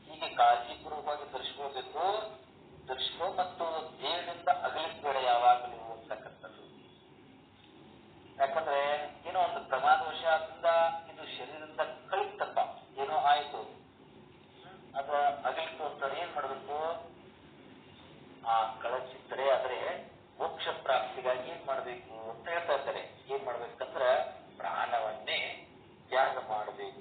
ಹೀಗೆ ಕಾಳಜಿಪೂರ್ವಕವಾಗಿ ಧರಿಸ್ಕೋ ಮತ್ತು ದೇಹದಿಂದ ಅಗಲಿಸಬೇಡ ಯಾವಾಗಲೂ ಅಂತಕ್ಕಂಥದ್ದು. ಯಾಕಂದ್ರೆ ಏನೋ ಒಂದು ಪ್ರಮಾದವಶಾದಿಂದ ಇದು ಶರೀರದಿಂದ ಕಳಿತಪ್ಪ, ಏನೋ ಆಯ್ತು, ಅದ ಅಗಲಿತು ಅಂತ ಏನ್ ಮಾಡ್ಬೇಕು? ಆ ಕಳಚಿದ್ರೆ ಆದ್ರೆ ಮೋಕ್ಷ ಪ್ರಾಪ್ತಿಗಾಗಿ ಏನ್ ಮಾಡ್ಬೇಕು ಅಂತ ಹೇಳ್ತಾ ಇದ್ದಾರೆ. ಏನ್ ಮಾಡ್ಬೇಕಂದ್ರ ಪ್ರಾಣವನ್ನೇ ತ್ಯಾಗ ಮಾಡಬೇಕು.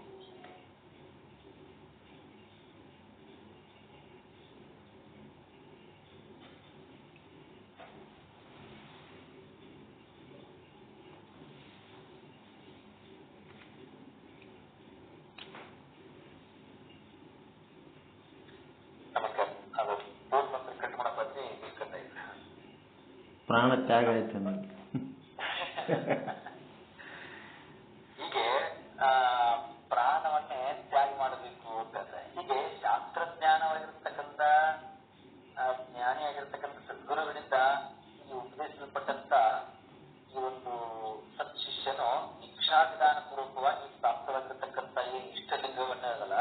ಪ್ರಾಣ ತ್ಯಾಗ ಆಯ್ತು. ಹೀಗೆ ಪ್ರಾಣವನ್ನೇ ತ್ಯಾಗ ಮಾಡಬೇಕು ಅಂತಂದ್ರೆ, ಹೀಗೆ ಶಾಸ್ತ್ರಜ್ಞಾನವಾಗಿರ್ತಕ್ಕಂಥ ಜ್ಞಾನಿಯಾಗಿರ್ತಕ್ಕಂಥ ಸದ್ಗುರುಗಳಿಂದ ಈ ಉಪದೇಶಿಸಲ್ಪಟ್ಟಂತ ಈ ಒಂದು ಸತ್ಶಿಷ್ಯನು ದೀಕ್ಷಾವಿಧಾನ ಪೂರ್ವಕವಾಗಿ ಪ್ರಾಪ್ತವಾಗಿರ್ತಕ್ಕಂಥ ಈ ಇಷ್ಟಲಿಂಗವನ್ನ ಅದಲ್ಲ,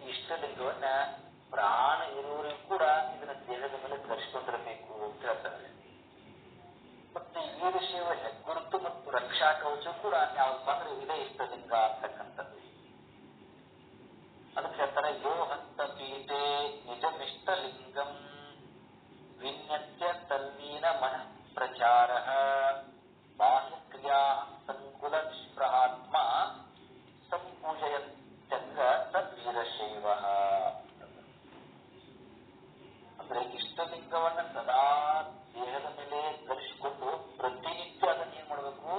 ಈ ಇಷ್ಟಲಿಂಗವನ್ನ ಪ್ರಾಣ ಇರುವವರಿಗೂ ಕೂಡ ಇದನ್ನ ದೇಹದ ಮೇಲೆ ಧರಿಸಿಕೊಂಡಿರಬೇಕು ಅಂತ ಹೇಳ್ತಾರೆ. ಮತ್ತೆ ಈ ವೀರಶೈವ ಹೆಗ್ಗುರುತು ಮತ್ತು ರಕ್ಷಾ ಅಂದ್ರೆ ಯೋ ಹಂತ ಪೀತೆ ನಿಜಮಿಷ್ಟಲಿಂಗಂ ವಿನ್ಯತ್ಯ ತನ್ವೀನ ಮನಃ ಪ್ರಚಾರ ಬಾಹ್ಯಕ್ರಿಯಾ ಸಂಕುಲ ನಿಷ್ಪ್ರಹಾತ್ಮ ಸಂಪೂಜಯತ್ಯಂಗ ತದ್ವೀರಶೈವ. ಅಂದ್ರೆ ಇಷ್ಟಲಿಂಗವನ್ನ ಸದಾ ದೇಹದ ಮೇಲೆ ಧರಿಸಿಕೊಂಡು ಪ್ರತಿನಿತ್ಯ ಅದನ್ನ ಏನ್ ಮಾಡಬೇಕು,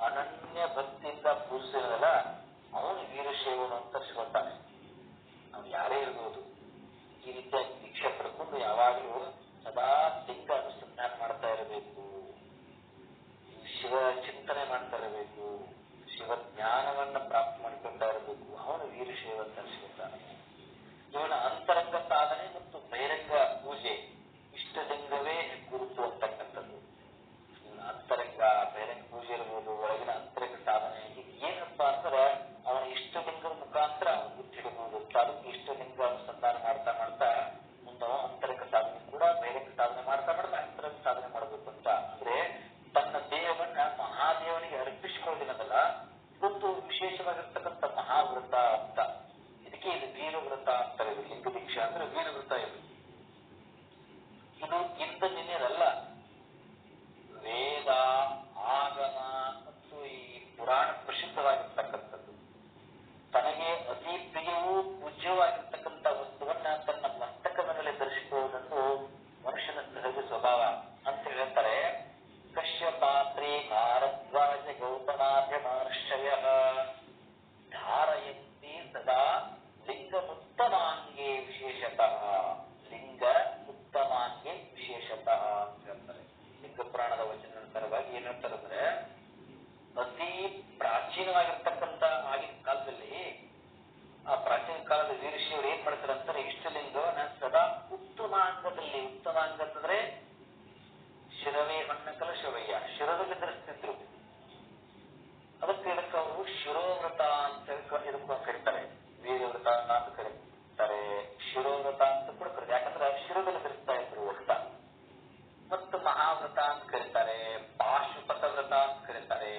ಅನನ್ಯ ಭಕ್ತಿಯಿಂದ ಪೂಜಿಸಿರಲ್ಲ ಅವನು ವೀರಶೈವನು ಅಂತ ತರಿಸಿಕೊಳ್ತಾನೆ. ನಾವು ಯಾರೇ ಇರ್ಬೋದು ಈ ರೀತಿಯಾಗಿ ದೀಕ್ಷೆ ಪಡ್ಕೊಂಡು ಯಾವಾಗಲೂ ಸದಾ ಲಿಂಗ ಅನುಸಂಧಾನ ಮಾಡ್ತಾ ಇರಬೇಕು, ಶಿವ ಚಿಂತನೆ ಮಾಡ್ತಾ ಇರಬೇಕು, ಶಿವ ಜ್ಞಾನವನ್ನ ಪ್ರಾಪ್ತಿ ಮಾಡಿಕೊಳ್ತಾ ಇರಬೇಕು. ಅವನು ವೀರಶೈವ ತರಿಸಿಕೊಳ್ತಾನೆ. ಇವನ ಅಂತರಂಗ ಸಾಧನೆ ಮತ್ತು ಬಹಿರಂಗ ಪೂಜೆ ಇಷ್ಟಲಿಂಗವೇ ಗುರುತು ಅಂತಕ್ಕಂಥದ್ದು. ಇವನ ಅಂತರಂಗ ಬಹಿರಂಗ ಪೂಜೆ ಇರ್ಬೋದು, ಒಳಗಿನ ಅಂತರಂಗ ಸಾಧನೆ ಏನಪ್ಪಾ ಅಂದ್ರೆ ಅವನ ಇಷ್ಟಲಿಂಗದ ಮುಖಾಂತರ ಅವನು ಗುರುತಿಡಬಹುದು. ಅದಕ್ಕೆ ಇಷ್ಟಲಿಂಗ ಅನುಸಂಧಾನ ಮಾಡ್ತಾ ಮಾಡ್ತಾ ಮುಂದೆ ಅಂತರಂಗ ಸಾಧನೆ ಕೂಡ ಬಹಿರಂಗ ಸಾಧನೆ ಮಾಡ್ತಾ ಮಾಡ್ತಾ ಅಂತರಂಗ ಸಾಧನೆ ಮಾಡಬೇಕು ಅಂತ. ಅಂದ್ರೆ ತನ್ನ ದೇಹವನ್ನ ಮಹಾದೇವನಿಗೆ ಅರ್ಪಿಸಿಕೊಳ್ಳೋದಿನದಲ್ಲ, ಇದೊಂದು ವಿಶೇಷವಾಗಿರ್ತಕ್ಕಂಥ ಮಹಾವ್ರತ ಅಂತ. ಇದಕ್ಕೆ ಇದು ವೀರವ್ರತ ಅಂತಾರೆ. ಲಿಂಗ ದೀಕ್ಷಾ ಅಂದ್ರೆ ವೀರವ್ರತ. ಇದು ಇಂದ ನಿನ್ನೆದಲ್ಲ. ವೇದ, ಆಗಮ ಮತ್ತು ಈ ಪುರಾಣ ಪ್ರಸಿದ್ಧವಾಗಿರ್ತಕ್ಕಂಥದ್ದು. ತನಗೆ ಅತಿ ಪ್ರಿಯವೂ ಪೂಜ್ಯವಾಗಿರ್ತಕ್ಕಂಥ ವಸ್ತುವನ್ನ ತನ್ನ ಮಸ್ತಕದ ಮೇಲೆ ಧರಿಸಿಕೊಳ್ಳುವುದನ್ನು ಮನುಷ್ಯನ ಸಹಜ ಸ್ವಭಾವ ಅಂತ ಹೇಳ್ತಾರೆ. ಕಶ್ಯಪಾತ್ರೆ ಭಾರದ್ವಾಜ ಗೌತಮಾರ್ಯ ಮಹರ್ಷಯ ಧಾರಯಂತಿ ಸದಾ ಲಿಂಗ ಉತ್ತಮಾಂಗೇ ವಿಶೇಷತಃ. ಲಿಂಗ ಉತ್ತಮಾಂಗೇ ವಿಶೇಷತಃ ಅಂತ ಹೇಳ್ತಾರೆ. ಲಿಂಗ ಪುರಾಣದ ವಚನಾನುಸಾರವಾಗಿ ಏನ್ ಹೇಳ್ತಾರೆ ಅಂದ್ರೆ, ಅತಿ ಪ್ರಾಚೀನವಾಗಿರ್ತಕ್ಕಂಥ ಆಗಿನ ಕಾಲದಲ್ಲಿ ಆ ಪ್ರಾಚೀನ ಕಾಲದ ವೀರಶೈವರು ಏನ್ ಮಾಡ್ತಾರೆ ಅಂತಾರೆ, ಇಷ್ಟಲಿಂಗವನ್ನ ಸದಾ ಉತ್ತಮಾಂಗದಲ್ಲಿ, ಉತ್ತಮಾಂಗ ಅಂತಂದ್ರೆ ಶಿರವೇ ಹೊನ್ನ ಕಲಶವಯ್ಯ, ಶಿರದಲ್ಲಿ ಧರಿಸ್ತಿದ್ರು. ಅದಕ್ಕೆ ಇದಕ್ಕೆ ಅವರು ಶಿರೋವ್ರತ ಅಂತ ಇದಕ್ಕೆ ಕರೀತಾರೆ. ವೀರವ್ರತ ಅಂತ ಕರೀತಾರೆ, ಶಿರೋವ್ರತ ಅಂತ ಕೂಡ ಕರೀತಾರೆ. ಯಾಕಂದ್ರೆ ಶಿರದಲ್ಲಿ ಧರಿಸ್ತಾ ಇದ್ರು ವ್ರತ. ಮತ್ತು ಮಹಾವ್ರತ ಅಂತ ಕರೀತಾರೆ, ಪಾಶುಪತ ವ್ರತ ಅಂತ ಕರೀತಾರೆ,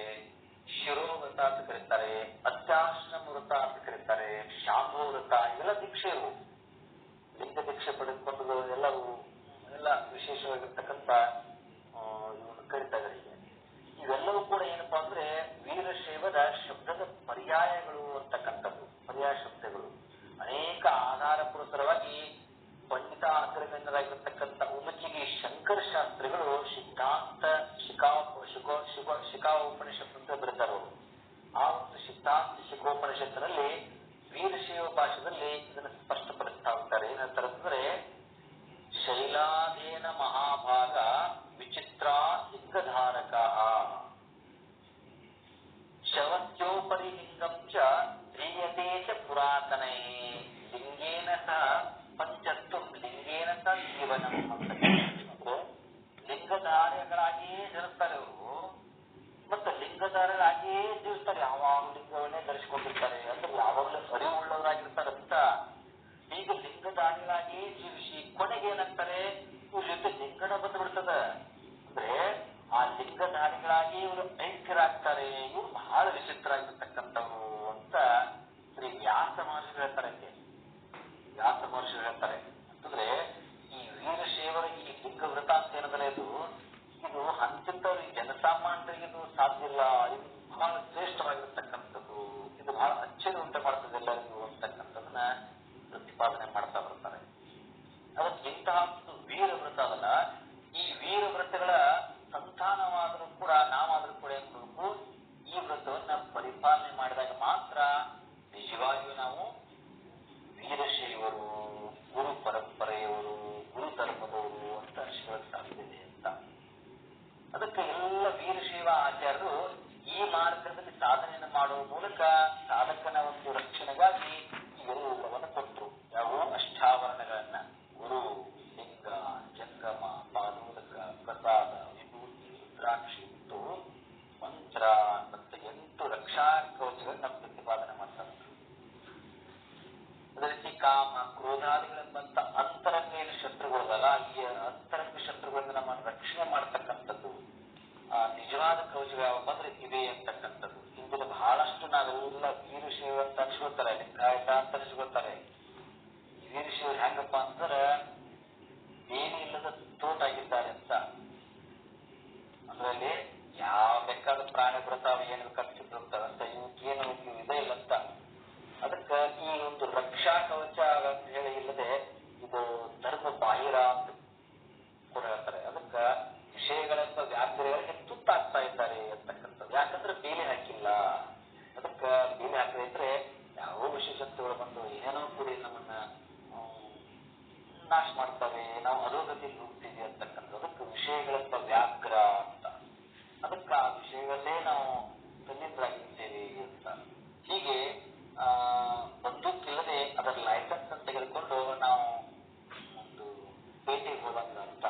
ಶಿರೋವ್ರತ ಅಂತ ಕರೀತಾರೆ, ಅತ್ಯಾಶ್ರಮ ವ್ರತ ಅಂತ ಕರೀತಾರೆ, ಶಾಂಭೋ ವ್ರತ. ಇವೆಲ್ಲ ದೀಕ್ಷೆ ಇವು. ಲಿಂಗ ದೀಕ್ಷೆ ಪಡೆದುಕೊಂಡು ಎಲ್ಲ ವಿಶೇಷವಾಗಿರ್ತಕ್ಕಂಥ ಇವನು ಕರೀತಾ ಇದ್ದಾರೆ. ಇವೆಲ್ಲವೂ ಕೂಡ ಏನಪ್ಪಾ ಅಂದ್ರೆ ವೀರಶೈವದ ಶಬ್ದದ ಪರ್ಯಾಯಗಳು ಅಂತಕ್ಕಂಥದ್ದು. ಪರ್ಯಾಯ ಶಬ್ದಗಳು ಅನೇಕ ಆಧಾರ ಪುರಸರವಾಗಿ ಪಂಡಿತ ಅಗ್ರಗಣ್ಯರಾಗಿರ್ತಕ್ಕಂಥ ಉಮಚಿಗೆ ಶಂಕರ ಶಾಸ್ತ್ರಿಗಳು ಸಿದ್ಧಾಂತ ಶಿಖಾಉಪನಿಷತ್ ಅಂತ ಬರೀತಾರೆ ಅವರು. ಆ ಒಂದು ಸಿದ್ಧಾಂತ ಶಿಖೋಪನಿಷತ್ತಿನಲ್ಲಿ ವೀರಶೈವ ಭಾಷೆಯಲ್ಲಿ ಇದನ್ನು ಸ್ಪಷ್ಟಪಡಿಸ್ತಾ ಹೋಗ್ತಾರೆ. ಏನಂತಾರೆ ಅಂದ್ರೆ, ಶೈಲಾದೇನ ಮಹಾಭಾಗ ವಿಚಿತ್ರ ಲಿಂಗಧಾರಕ ಶವತ್ಯೋಪರಿ ಲಿಂಗಂ ಚ ಧ್ರಿಯತೆ ಚ ಪುರಾತನೈ ಲಿಂಗೇನ ಸಹ ಪಂಚತ್ತು ಲಿಂಗೇನ ಸಹ ಜೀವನಂ ಅಂತ. ಲಿಂಗಧಾರಿಗಳಾಗಿಯೇ ಧರಿಸ್ತಾರೆ ಅವರು, ಮತ್ತೆ ಲಿಂಗಧಾರರಾಗಿಯೇ ಜೀವಿಸ್ತಾರೆ. ಯಾವಾಗ ಲಿಂಗವನ್ನೇ ಧರಿಸಿಕೊಂಡಿರ್ತಾರೆ. ಅಂದ್ರೆ ಯಾವಾಗಲೂ ಅರಿವುಳ್ಳವರಾಗಿರ್ತಾರಂತ. ಈಗ ಲಿಂಗಧಾರಿಗಳಾಗಿಯೇ ಜೀವಿಸಿ ಕೊನೆಗೆ ಏನಾಗ್ತಾರೆ, ಇವ್ರ ಜೊತೆ ಲಿಂಗನ ಬಂದ್ಬಿಡ್ತದ. ಅಂದ್ರೆ ಆ ಲಿಂಗಧಾರಿಗಳಾಗಿ ಇವರು ಐಕ್ಯರಾಗ್ತಾರೆ. ಇವ್ರು ಬಹಳ ವಿಚಿತ್ರ ಆಗಿರ್ತಕ್ಕಂಥವ್ರು ಅಂತ ಶ್ರೀ ವ್ಯಾಸ ಮಹರ್ಷಿಗಳು ಹೇಳ್ತಾರೆ. ವ್ಯಾಸ ಮಹರ್ಷಿಗಳು ಹೇಳ್ತಾರೆ ಅಂತಂದ್ರೆ, ಈ ವೀರಶೈವರ ಈ ಲಿಂಗ ವ್ರತ ಅಂತ ಏನಂದ್ರೆ ಇದು ಅಂತ್ಯಂತವ್ರಿಗೆ ಜನಸಾಮಾನ್ಯರಿಗೆ ಇದು ಸಾಧ್ಯ ಇಲ್ಲ. ಇದು ಬಹಳ ಶ್ರೇಷ್ಠವಾಗಿರ್ತಕ್ಕಂಥದ್ದು. ಇದು ಬಹಳ ಅಚ್ಚರಿ ಉಂಟು ಮಾಡ್ತದೆ ಎಲ್ಲರಿಗೂ ಅಂತಕ್ಕಂಥದನ್ನ ಪ್ರತಿಪಾದನೆ ಮಾಡ್ತಾ ಬರ್ತಾರೆ. ಅದಕ್ಕೆ ಇಂತಹ ಒಂದು ವೀರ ವ್ರತ ಅದಲ್ಲ. ಈ ವೀರ ವ್ರತಗಳ ಸಂತಾನವಾದರೂ ಕೂಡ ನಾವಾದ್ರೂ ಕೂಡ ಏನ್ ಮಾಡಬೇಕು, ಈ ವ್ರತವನ್ನ ಪರಿಪಾಲನೆ ಮಾಡಿದಾಗ ಮಾತ್ರ ನಿಜವಾಗಿಯೂ ನಾವು ವೀರಶೈವರು, ಗುರು ಪರಂಪರೆಯವರು, ಗುರು ಧರ್ಮದವರು ಅಂತ ಅನಿಸ್ಕೊಳ್ಳೋಕೆ ಸಾಧ್ಯತೆ ಅಂತ. ಅದಕ್ಕೆ ಎಲ್ಲ ವೀರಶೈವ ಆಚಾರ್ಯರು ಈ ಮಾರ್ಗದಲ್ಲಿ ಸಾಧನೆಯನ್ನು ಮಾಡುವ ಮೂಲಕ ಸಾಧಕನ ಒಂದು ರಕ್ಷಣೆಗಾಗಿ ಇವೆಲ್ಲವನ್ನು ಕೊಟ್ಟರು. ಯಾವ ಅಷ್ಟಾವರಣಗಳನ್ನ, ಗುರು, ಲಿಂಗ, ಜಂಗಮ, ಪಾದೋದಕ, ಪ್ರಸಾದ, ವಿಭೂತಿ, ರುದ್ರಾಕ್ಷಿ ಮತ್ತು ಮಂತ್ರ ಮತ್ತು 8 ರಕ್ಷಾ ಕವಚಗಳನ್ನ ಪ್ರತಿಪಾದನೆ ಮಾಡ್ತಾರೆ. ಅದೇ ರೀತಿ ಕಾಮ, ಕ್ರೋಧಾದಿಗಳೆಂಬಂತ ಅಂತರಂಗ ಏನು ಶತ್ರುಗಳಲ್ಲ, ಈ ಅಂತರಂಗ ಶತ್ರುಗಳಿಂದ ನಮ್ಮನ್ನು ರಕ್ಷಣೆ ಮಾಡ್ತಕ್ಕಂಥದ್ದು ನಿಜವಾದ ಕವಚಗಳು ಯಾವಪ್ಪ ಅಂದ್ರೆ ಇವೆ ಅಂತಕ್ಕಂಥದ್ದು. ಇಂದಿನ ಬಹಳಷ್ಟು ನಾವೆಲ್ಲ ವೀರಶೈವ ಅಂತ ಅನಿಸ್ಕೊಳ್ತಾರೆ, ಲಿಂಗಾಯತ ಅಂತ ಅನಿಸ್ಕೊಳ್ತಾರೆ. ರಕ್ಷಾ ಕವಚ ಅಂತ ಹೇಳಿ ಇಲ್ಲದೆ ಇದು ಧರ್ಮ ಬಾಹಿರ ಅಂತ ಕೂಡ ಹೇಳ್ತಾರೆ. ಅದಕ್ಕ ವಿಷಯಗಳಂತ ವ್ಯಾಪಾರಿಗಳಿಗೆ ತುತ್ತಾಗ್ತಾ ಇದ್ದಾರೆ ಅಂತಕ್ಕಂಥದ್ದು. ಯಾಕಂದ್ರೆ ಬೇಲಿ ಹಾಕಿಲ್ಲ. ಅದಕ್ಕ ಬೇಲಿ ಹಾಕಿದ್ರೆ ಯಾವ ವಿಶೇಷತೆಗಳು ಬಂದು ಏನೋ ಕೂಡಿ ನಮ್ಮನ್ನ ನಾಶ ಮಾಡ್ತವೆ, ನಾವು ಅಧೋಗತಿಗೆ ಹೋಗ್ತೀವಿ ಅಂತಕ್ಕಂಥದ್ದು. ಅದಕ್ಕೆ ವಿಷಯಗಳಂತ ವ್ಯಾಘ್ರ ಅಂತ. ಅದಕ್ಕೆ ಆ ವಿಷಯಗಳಲ್ಲೇ ನಾವು ತನ್ನಿಂದಾಗಿರ್ತೇವೆ ಅಂತ. ಹೀಗೆ ಬಂದೂಕಿಲ್ಲದೆ ಅದರ ಲೈಸೆನ್ಸ್ ಅಂತ ತೆಗೆದುಕೊಂಡು ನಾವು ಒಂದು ಭೇಟಿಗೆ ಹೋದಂಗ ಅಂತ.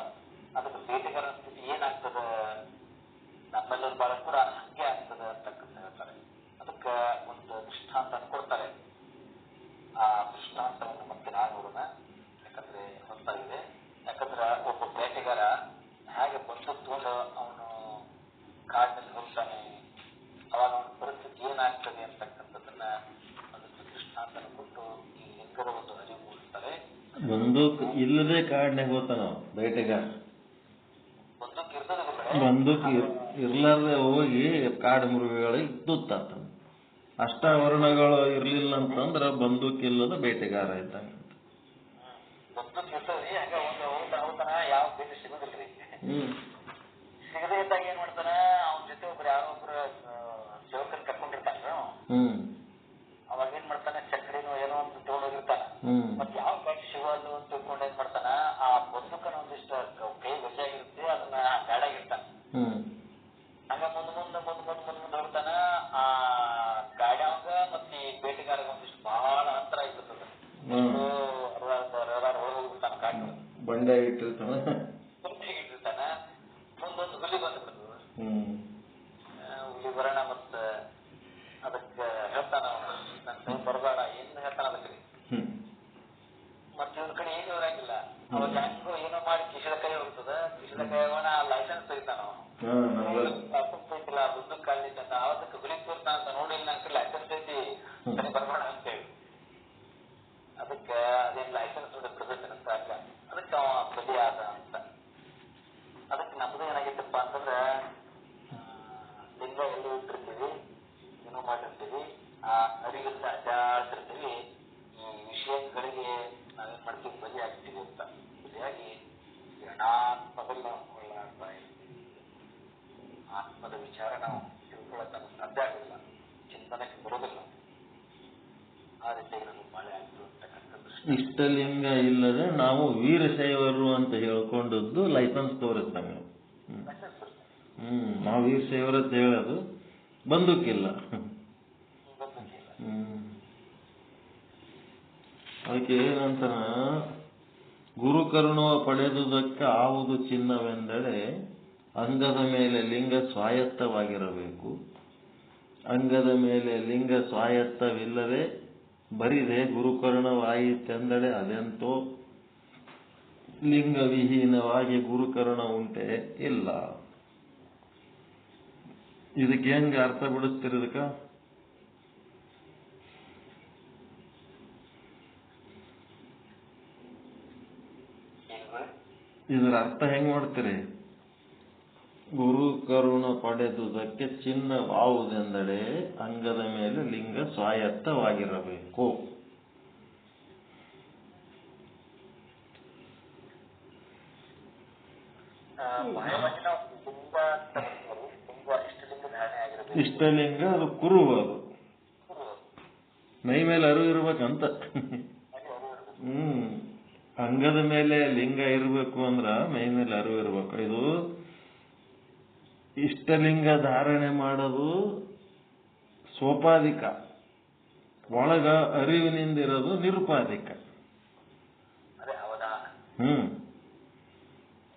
ಅದಕ್ಕೆ ಬೇಟೆಗಾರ ಸ್ಥಿತಿ ಏನಾಗ್ತದ, ನಮ್ಮೆಲ್ಲರೂ ಬಾಳ ಕೂಡ ಹಂಗೆ ಆಗ್ತದೆ ಅಂತಕ್ಕಂಥ ಹೇಳ್ತಾರೆ. ಅದಕ್ಕೆ ಒಂದು ದೃಷ್ಟಾಂತ ಕೊಡ್ತಾರೆ. ಆ ದೃಷ್ಟಾಂತವನ್ನು ಮತ್ತೆ ನಾನು ನೋಡೋಣ, ಯಾಕಂದ್ರೆ ಹೊತ್ತಾಗಿದೆ. ಯಾಕಂದ್ರೆ ಒಬ್ಬ ಬೇಟೆಗಾರ ಹೇಗೆ ಬಂದೂಕ್ ತಗೊಂಡು ಅವನು ಕಾಡಿನಲ್ಲಿ ಹೋಗ್ತಾನೆ, ಅವಾಗ ಅವನ ಪರಿಸ್ಥಿತಿ ಏನಾಗ್ತದೆ ಅಂತಕ್ಕಂಥದ್ದನ್ನ ಅದಕ್ಕೆ ದೃಷ್ಟಾಂತನ ಕೊಟ್ಟು ಈ ಲಿಂಗದ ಒಂದು ಅರಿವು ಮೂಡಿಸ್ತಾರೆ. ಬಂದೂಕ್ ಇಲ್ಲದೆ ಕಾಡ್ನಾಗ ಹೋಗ್ತಾನ ಬೇಟೆಗಾರ. ಬಂದೂಕ್ ಇರ್ತದೆ, ಬಂದೂಕ್ ಇರ್ಲಾರ್ದೆ ಹೋಗಿ ಕಾಡು ಮೃಗಗಳಿಗೆ ತುತ್ತಾತ. ಅಷ್ಟಾವರಣಗಳು ಇರ್ಲಿಲ್ಲ ಅಂತಂದ್ರ ಬಂದೂಕ್ ಇಲ್ಲದ ಬೇಟೆಗಾರ ಇದ್ದಂಗ. ಬಂದೂಕ್ ಇರ್ತದ್ರಿ, ಹಂಗ ಒಂದು ಹೋಗ್ತಾನ, ಯಾವ ಬೇಟೆ ಸಿಗೋದಿಲ್ರಿ. ಸಿಗದೆ ಇದ್ದಾಗ ಏನ್ ಮಾಡ್ತಾನ, ಅವನ ಜೊತೆ ಒಬ್ರು ಯಾರೋ ಒಬ್ರು ಸೇವಕರು ಕರ್ಕೊಂಡಿರ್ತಾನ. ಅವಾಗ ಏನ್ ಮಾಡ್ತಾನೆ, ಚಕ್ರಿನೋ ಏನೋ ಒಂದು ತಗೊಂಡೋಗಿರ್ತಾನ. ಮತ್ ಯಾವ ಬೇಟೆ ಸಿಗೋದು ಅಂತ ತಿಳ್ಕೊಂಡು ಏನ್ ಮಾಡ್ತಾನ, ಆ ಬಂದೂಕನ ಒಂದಿಷ್ಟು ಕೈ ವಜಾಗಿರುತ್ತೆ, ಅದನ್ನ ಗಾಡಾಗಿರ್ತಾನ. ಹಂಗ ಮುಂದ್ ಹೋಗ್ತಾನ. ಆ ಗಾಡ್ಯಾವಂಗ ಮತ್ತೆ ಈ ಬೇಟೆಗಾರಗ ಒಂದಿಷ್ಟು ಬಹಳ ಅಂತರ ಇರ್ತದ. ಹೋಗ್ಬಿಡ್ತಾನ, ಕಾಡು ಬಂಡೆ ಇಟ್ಟಿರ್ತಾನ. ಮುಂದೊಂದು ಹುಲಿ ಬಂದ್ಬಿಡ್ತದ. ಹುಲಿ ಬರೋಣ ಮತ್ತ ಅದಕ್ಕ ಹೇಳ್ತಾನ, ನನ್ ಕೈ ಬರಬೇಡ ಏನ್ ಹೇಳ್ತಾನ ಅದಕ್ಕೆ. ಮತ್ತೆ ಇವ್ರ ಕಡೆ ಏನು ಇರಂಗಿಲ್ಲ. ಅವಾಗ ಹೆಂಗೋ ಏನೋ ಮಾಡಿ ಕಿಶದ ಕೈ ಹೋಗ್ತದ. ಕಿಶದ ಕೈ ಹೋಗೋಣ, ಲೈಸೆನ್ಸ್ ತೆಗಿತಾನ. ಲೈಸೆನ್ಸ್ ಐತಿಲ್ಲ, ದುಡ್ಡು ಕಾಲಿದ್ದ ಅವತ್ತಕ್ಕೆ ಹುಲಿ ತೋರ್ತಾನ ಅಂತ ನೋಡಿಲ್ಲ, ನನ್ ಕಡೆ ಲೈಸೆನ್ಸ್ ಐತಿ, ಸರಿ ಬರಬೇಡ ಅಂತೇಳಿ. ಅದಕ್ಕೆ ಅದೇನ್ ಲೈಸೆನ್ಸ್ ನೋಡಿ ಬಿಡ್ತೇನೆ ಅಂತ ಅದಕ್ಕೆ ಅವ ಬಲಿ ಆದ ಅಂತ. ಅದಕ್ಕೆ ನಮ್ದು ಏನಾಗಿತ್ತಪ್ಪ ಅಂತಂದ್ರೆ, ಲಿಂಗ ಎಲ್ಲೂ ಇಟ್ಟಿರ್ತೀವಿ, ಏನೋ ಮಾಡಿರ್ತೀವಿ, ಆ ಅರಿವಿಂದ ಅಡ್ಡಾಡ್ತಿರ್ತೀವಿ. ಈ ವಿಷಯಗಳಿಗೆ ನಾವೇನ್ ಮಾಡ್ತೀವಿ, ಬಲಿ ಆಗ್ತೀವಿ ಅಂತ. ಬಲಿಯಾಗಿ ಋಣಾತ್ಮದಲ್ಲಿ ನಾವು ಕೊಳ್ಳಾಡ್ತಾ ಇರ್ತೀವಿ. ಆತ್ಮದ ವಿಚಾರ ನಾವು ತಿಳ್ಕೊಳ್ಳೋಕೆ ನಮ್ಗೆ ಸಾಧ್ಯ ಆಗೋದಿಲ್ಲ, ಚಿಂತನೆಗೆ ಬರೋದಿಲ್ಲ. ಆ ರೀತಿಯಾಗಿ ನಮಗೆ ಮಳೆ ಆಗ್ತದೆ ಅಂತಕ್ಕಂಥದ್ದು. ಇಷ್ಟಲಿಂಗ ಇಲ್ಲದೆ ನಾವು ವೀರಶೈವರು ಅಂತ ಹೇಳ್ಕೊಂಡದ್ದು ಲೈಸೆನ್ಸ್ ತೋರಿಸ್ದಂಗ. ನಾವು ವೀರಶೈವರು ಅಂತ ಹೇಳೋದು ಬಂದೂಕಿಲ್ಲ. ಅದಕ್ಕೆ ಏನಂತಾನ, ಗುರುಕರುಣವ ಪಡೆದುದಕ್ಕೆ ಆವುದು ಚಿನ್ನವೆಂದರೆ ಅಂಗದ ಮೇಲೆ ಲಿಂಗ ಸ್ವಾಯತ್ತವಾಗಿರಬೇಕು. ಅಂಗದ ಮೇಲೆ ಲಿಂಗ ಸ್ವಾಯತ್ತವಿಲ್ಲದೆ ಬರಿದೆ ಗುರುಕರುಣವಾಯಿತೆಂದಡೆ ಅದೆಂತೋ ಲಿಂಗವಿಹೀನವಾಗಿ ಗುರುಕರುಣ ಉಂಟೆ ಇಲ್ಲ. ಇದಕ್ಕೆ ಹೆಂಗ ಅರ್ಥ ಬಿಡಿಸ್ತಿರೋದಕ್ಕ? ಇದರ ಅರ್ಥ ಹೆಂಗ್ ಮಾಡ್ತೀರಿ? ಗುರು ಕರುಣ ಪಡೆದುದಕ್ಕೆ ಚಿನ್ನವಾವುದೆಂದಡೆ ಅಂಗದ ಮೇಲೆ ಲಿಂಗ ಸ್ವಾಯತ್ತವಾಗಿರಬೇಕು. ಇಷ್ಟಲಿಂಗ ಅದು ಕುರು, ಅದು ಮೈ ಮೇಲೆ ಅರಿವು ಇರ್ಬೇಕಂತ. ಅಂಗದ ಮೇಲೆ ಲಿಂಗ ಇರಬೇಕು ಅಂದ್ರ ಮೈ ಮೇಲೆ ಅರಿವು ಇರ್ಬೇಕು. ಇದು ಇಷ್ಟಲಿಂಗ ಧಾರಣೆ ಮಾಡೋದು ಸೋಪಾಧಿಕ, ಒಳಗ ಅರಿವಿನಿಂದಿರೋದು ನಿರುಪಾಧಿಕ.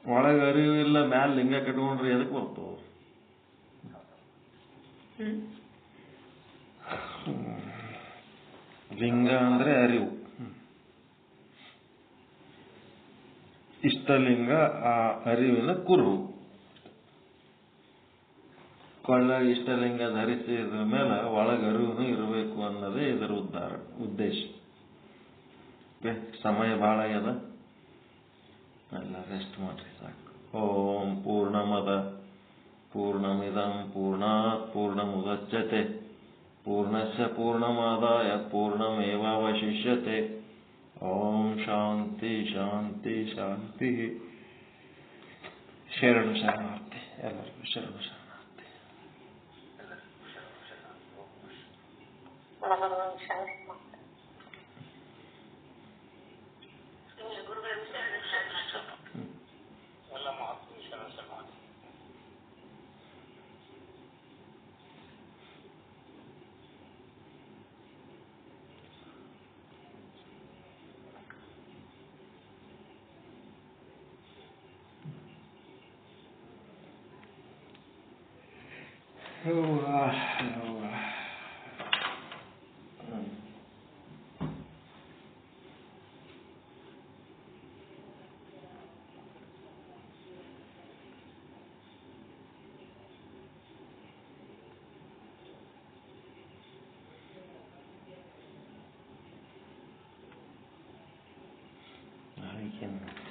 ಒಳಗ ಅರಿವಿಲ್ಲ, ಮ್ಯಾಲ ಲಿಂಗ ಕಟ್ಕೊಂಡ್ರೆ ಎದಕ್ ಬರ್ತವ? ಲಿಂಗ ಅಂದ್ರೆ ಅರಿವು. ಇಷ್ಟಲಿಂಗ ಆ ಅರಿವಿನ ಕುರು. ಕೊಳ್ಳ ಇಷ್ಟಲಿಂಗ ಧರಿಸಿದ ಮೇಲೆ ಒಳಗ ಅರಿವು ಇರಬೇಕು ಅನ್ನೋದೇ ಇದರ ಉದ್ದೇಶ. ಸಮಯ ಬಹಳ ಆಗ್ಯದ, ಎಲ್ಲ ರೆಸ್ಟ್ ಮಾಡ್ರಿ ಸಾಕು. ಓಂ ಪೂರ್ಣಮದ ಪೂರ್ಣಮಿದಂ ಪೂರ್ಣಾತ್ ಪೂರ್ಣಮುದಚ್ಯತೆ पूर्णस्य पूर्णमादाय पूर्णमेवावशिष्यते. ಓಂ ಶಾಂತಿ ಶಾಂತಿ ಶಾಂತಿ. ಶರಣು ಶರಣಾರ್ಥಿ. ಎಲ್ಲರಿಗೂ ಶರಣು ಶರಣಾರ್ಥಿ. ಎಲ್ಲ ಮಹಾತ್ಮ ಶರಣ ಶರಣಾರ್ಥಿ. Again.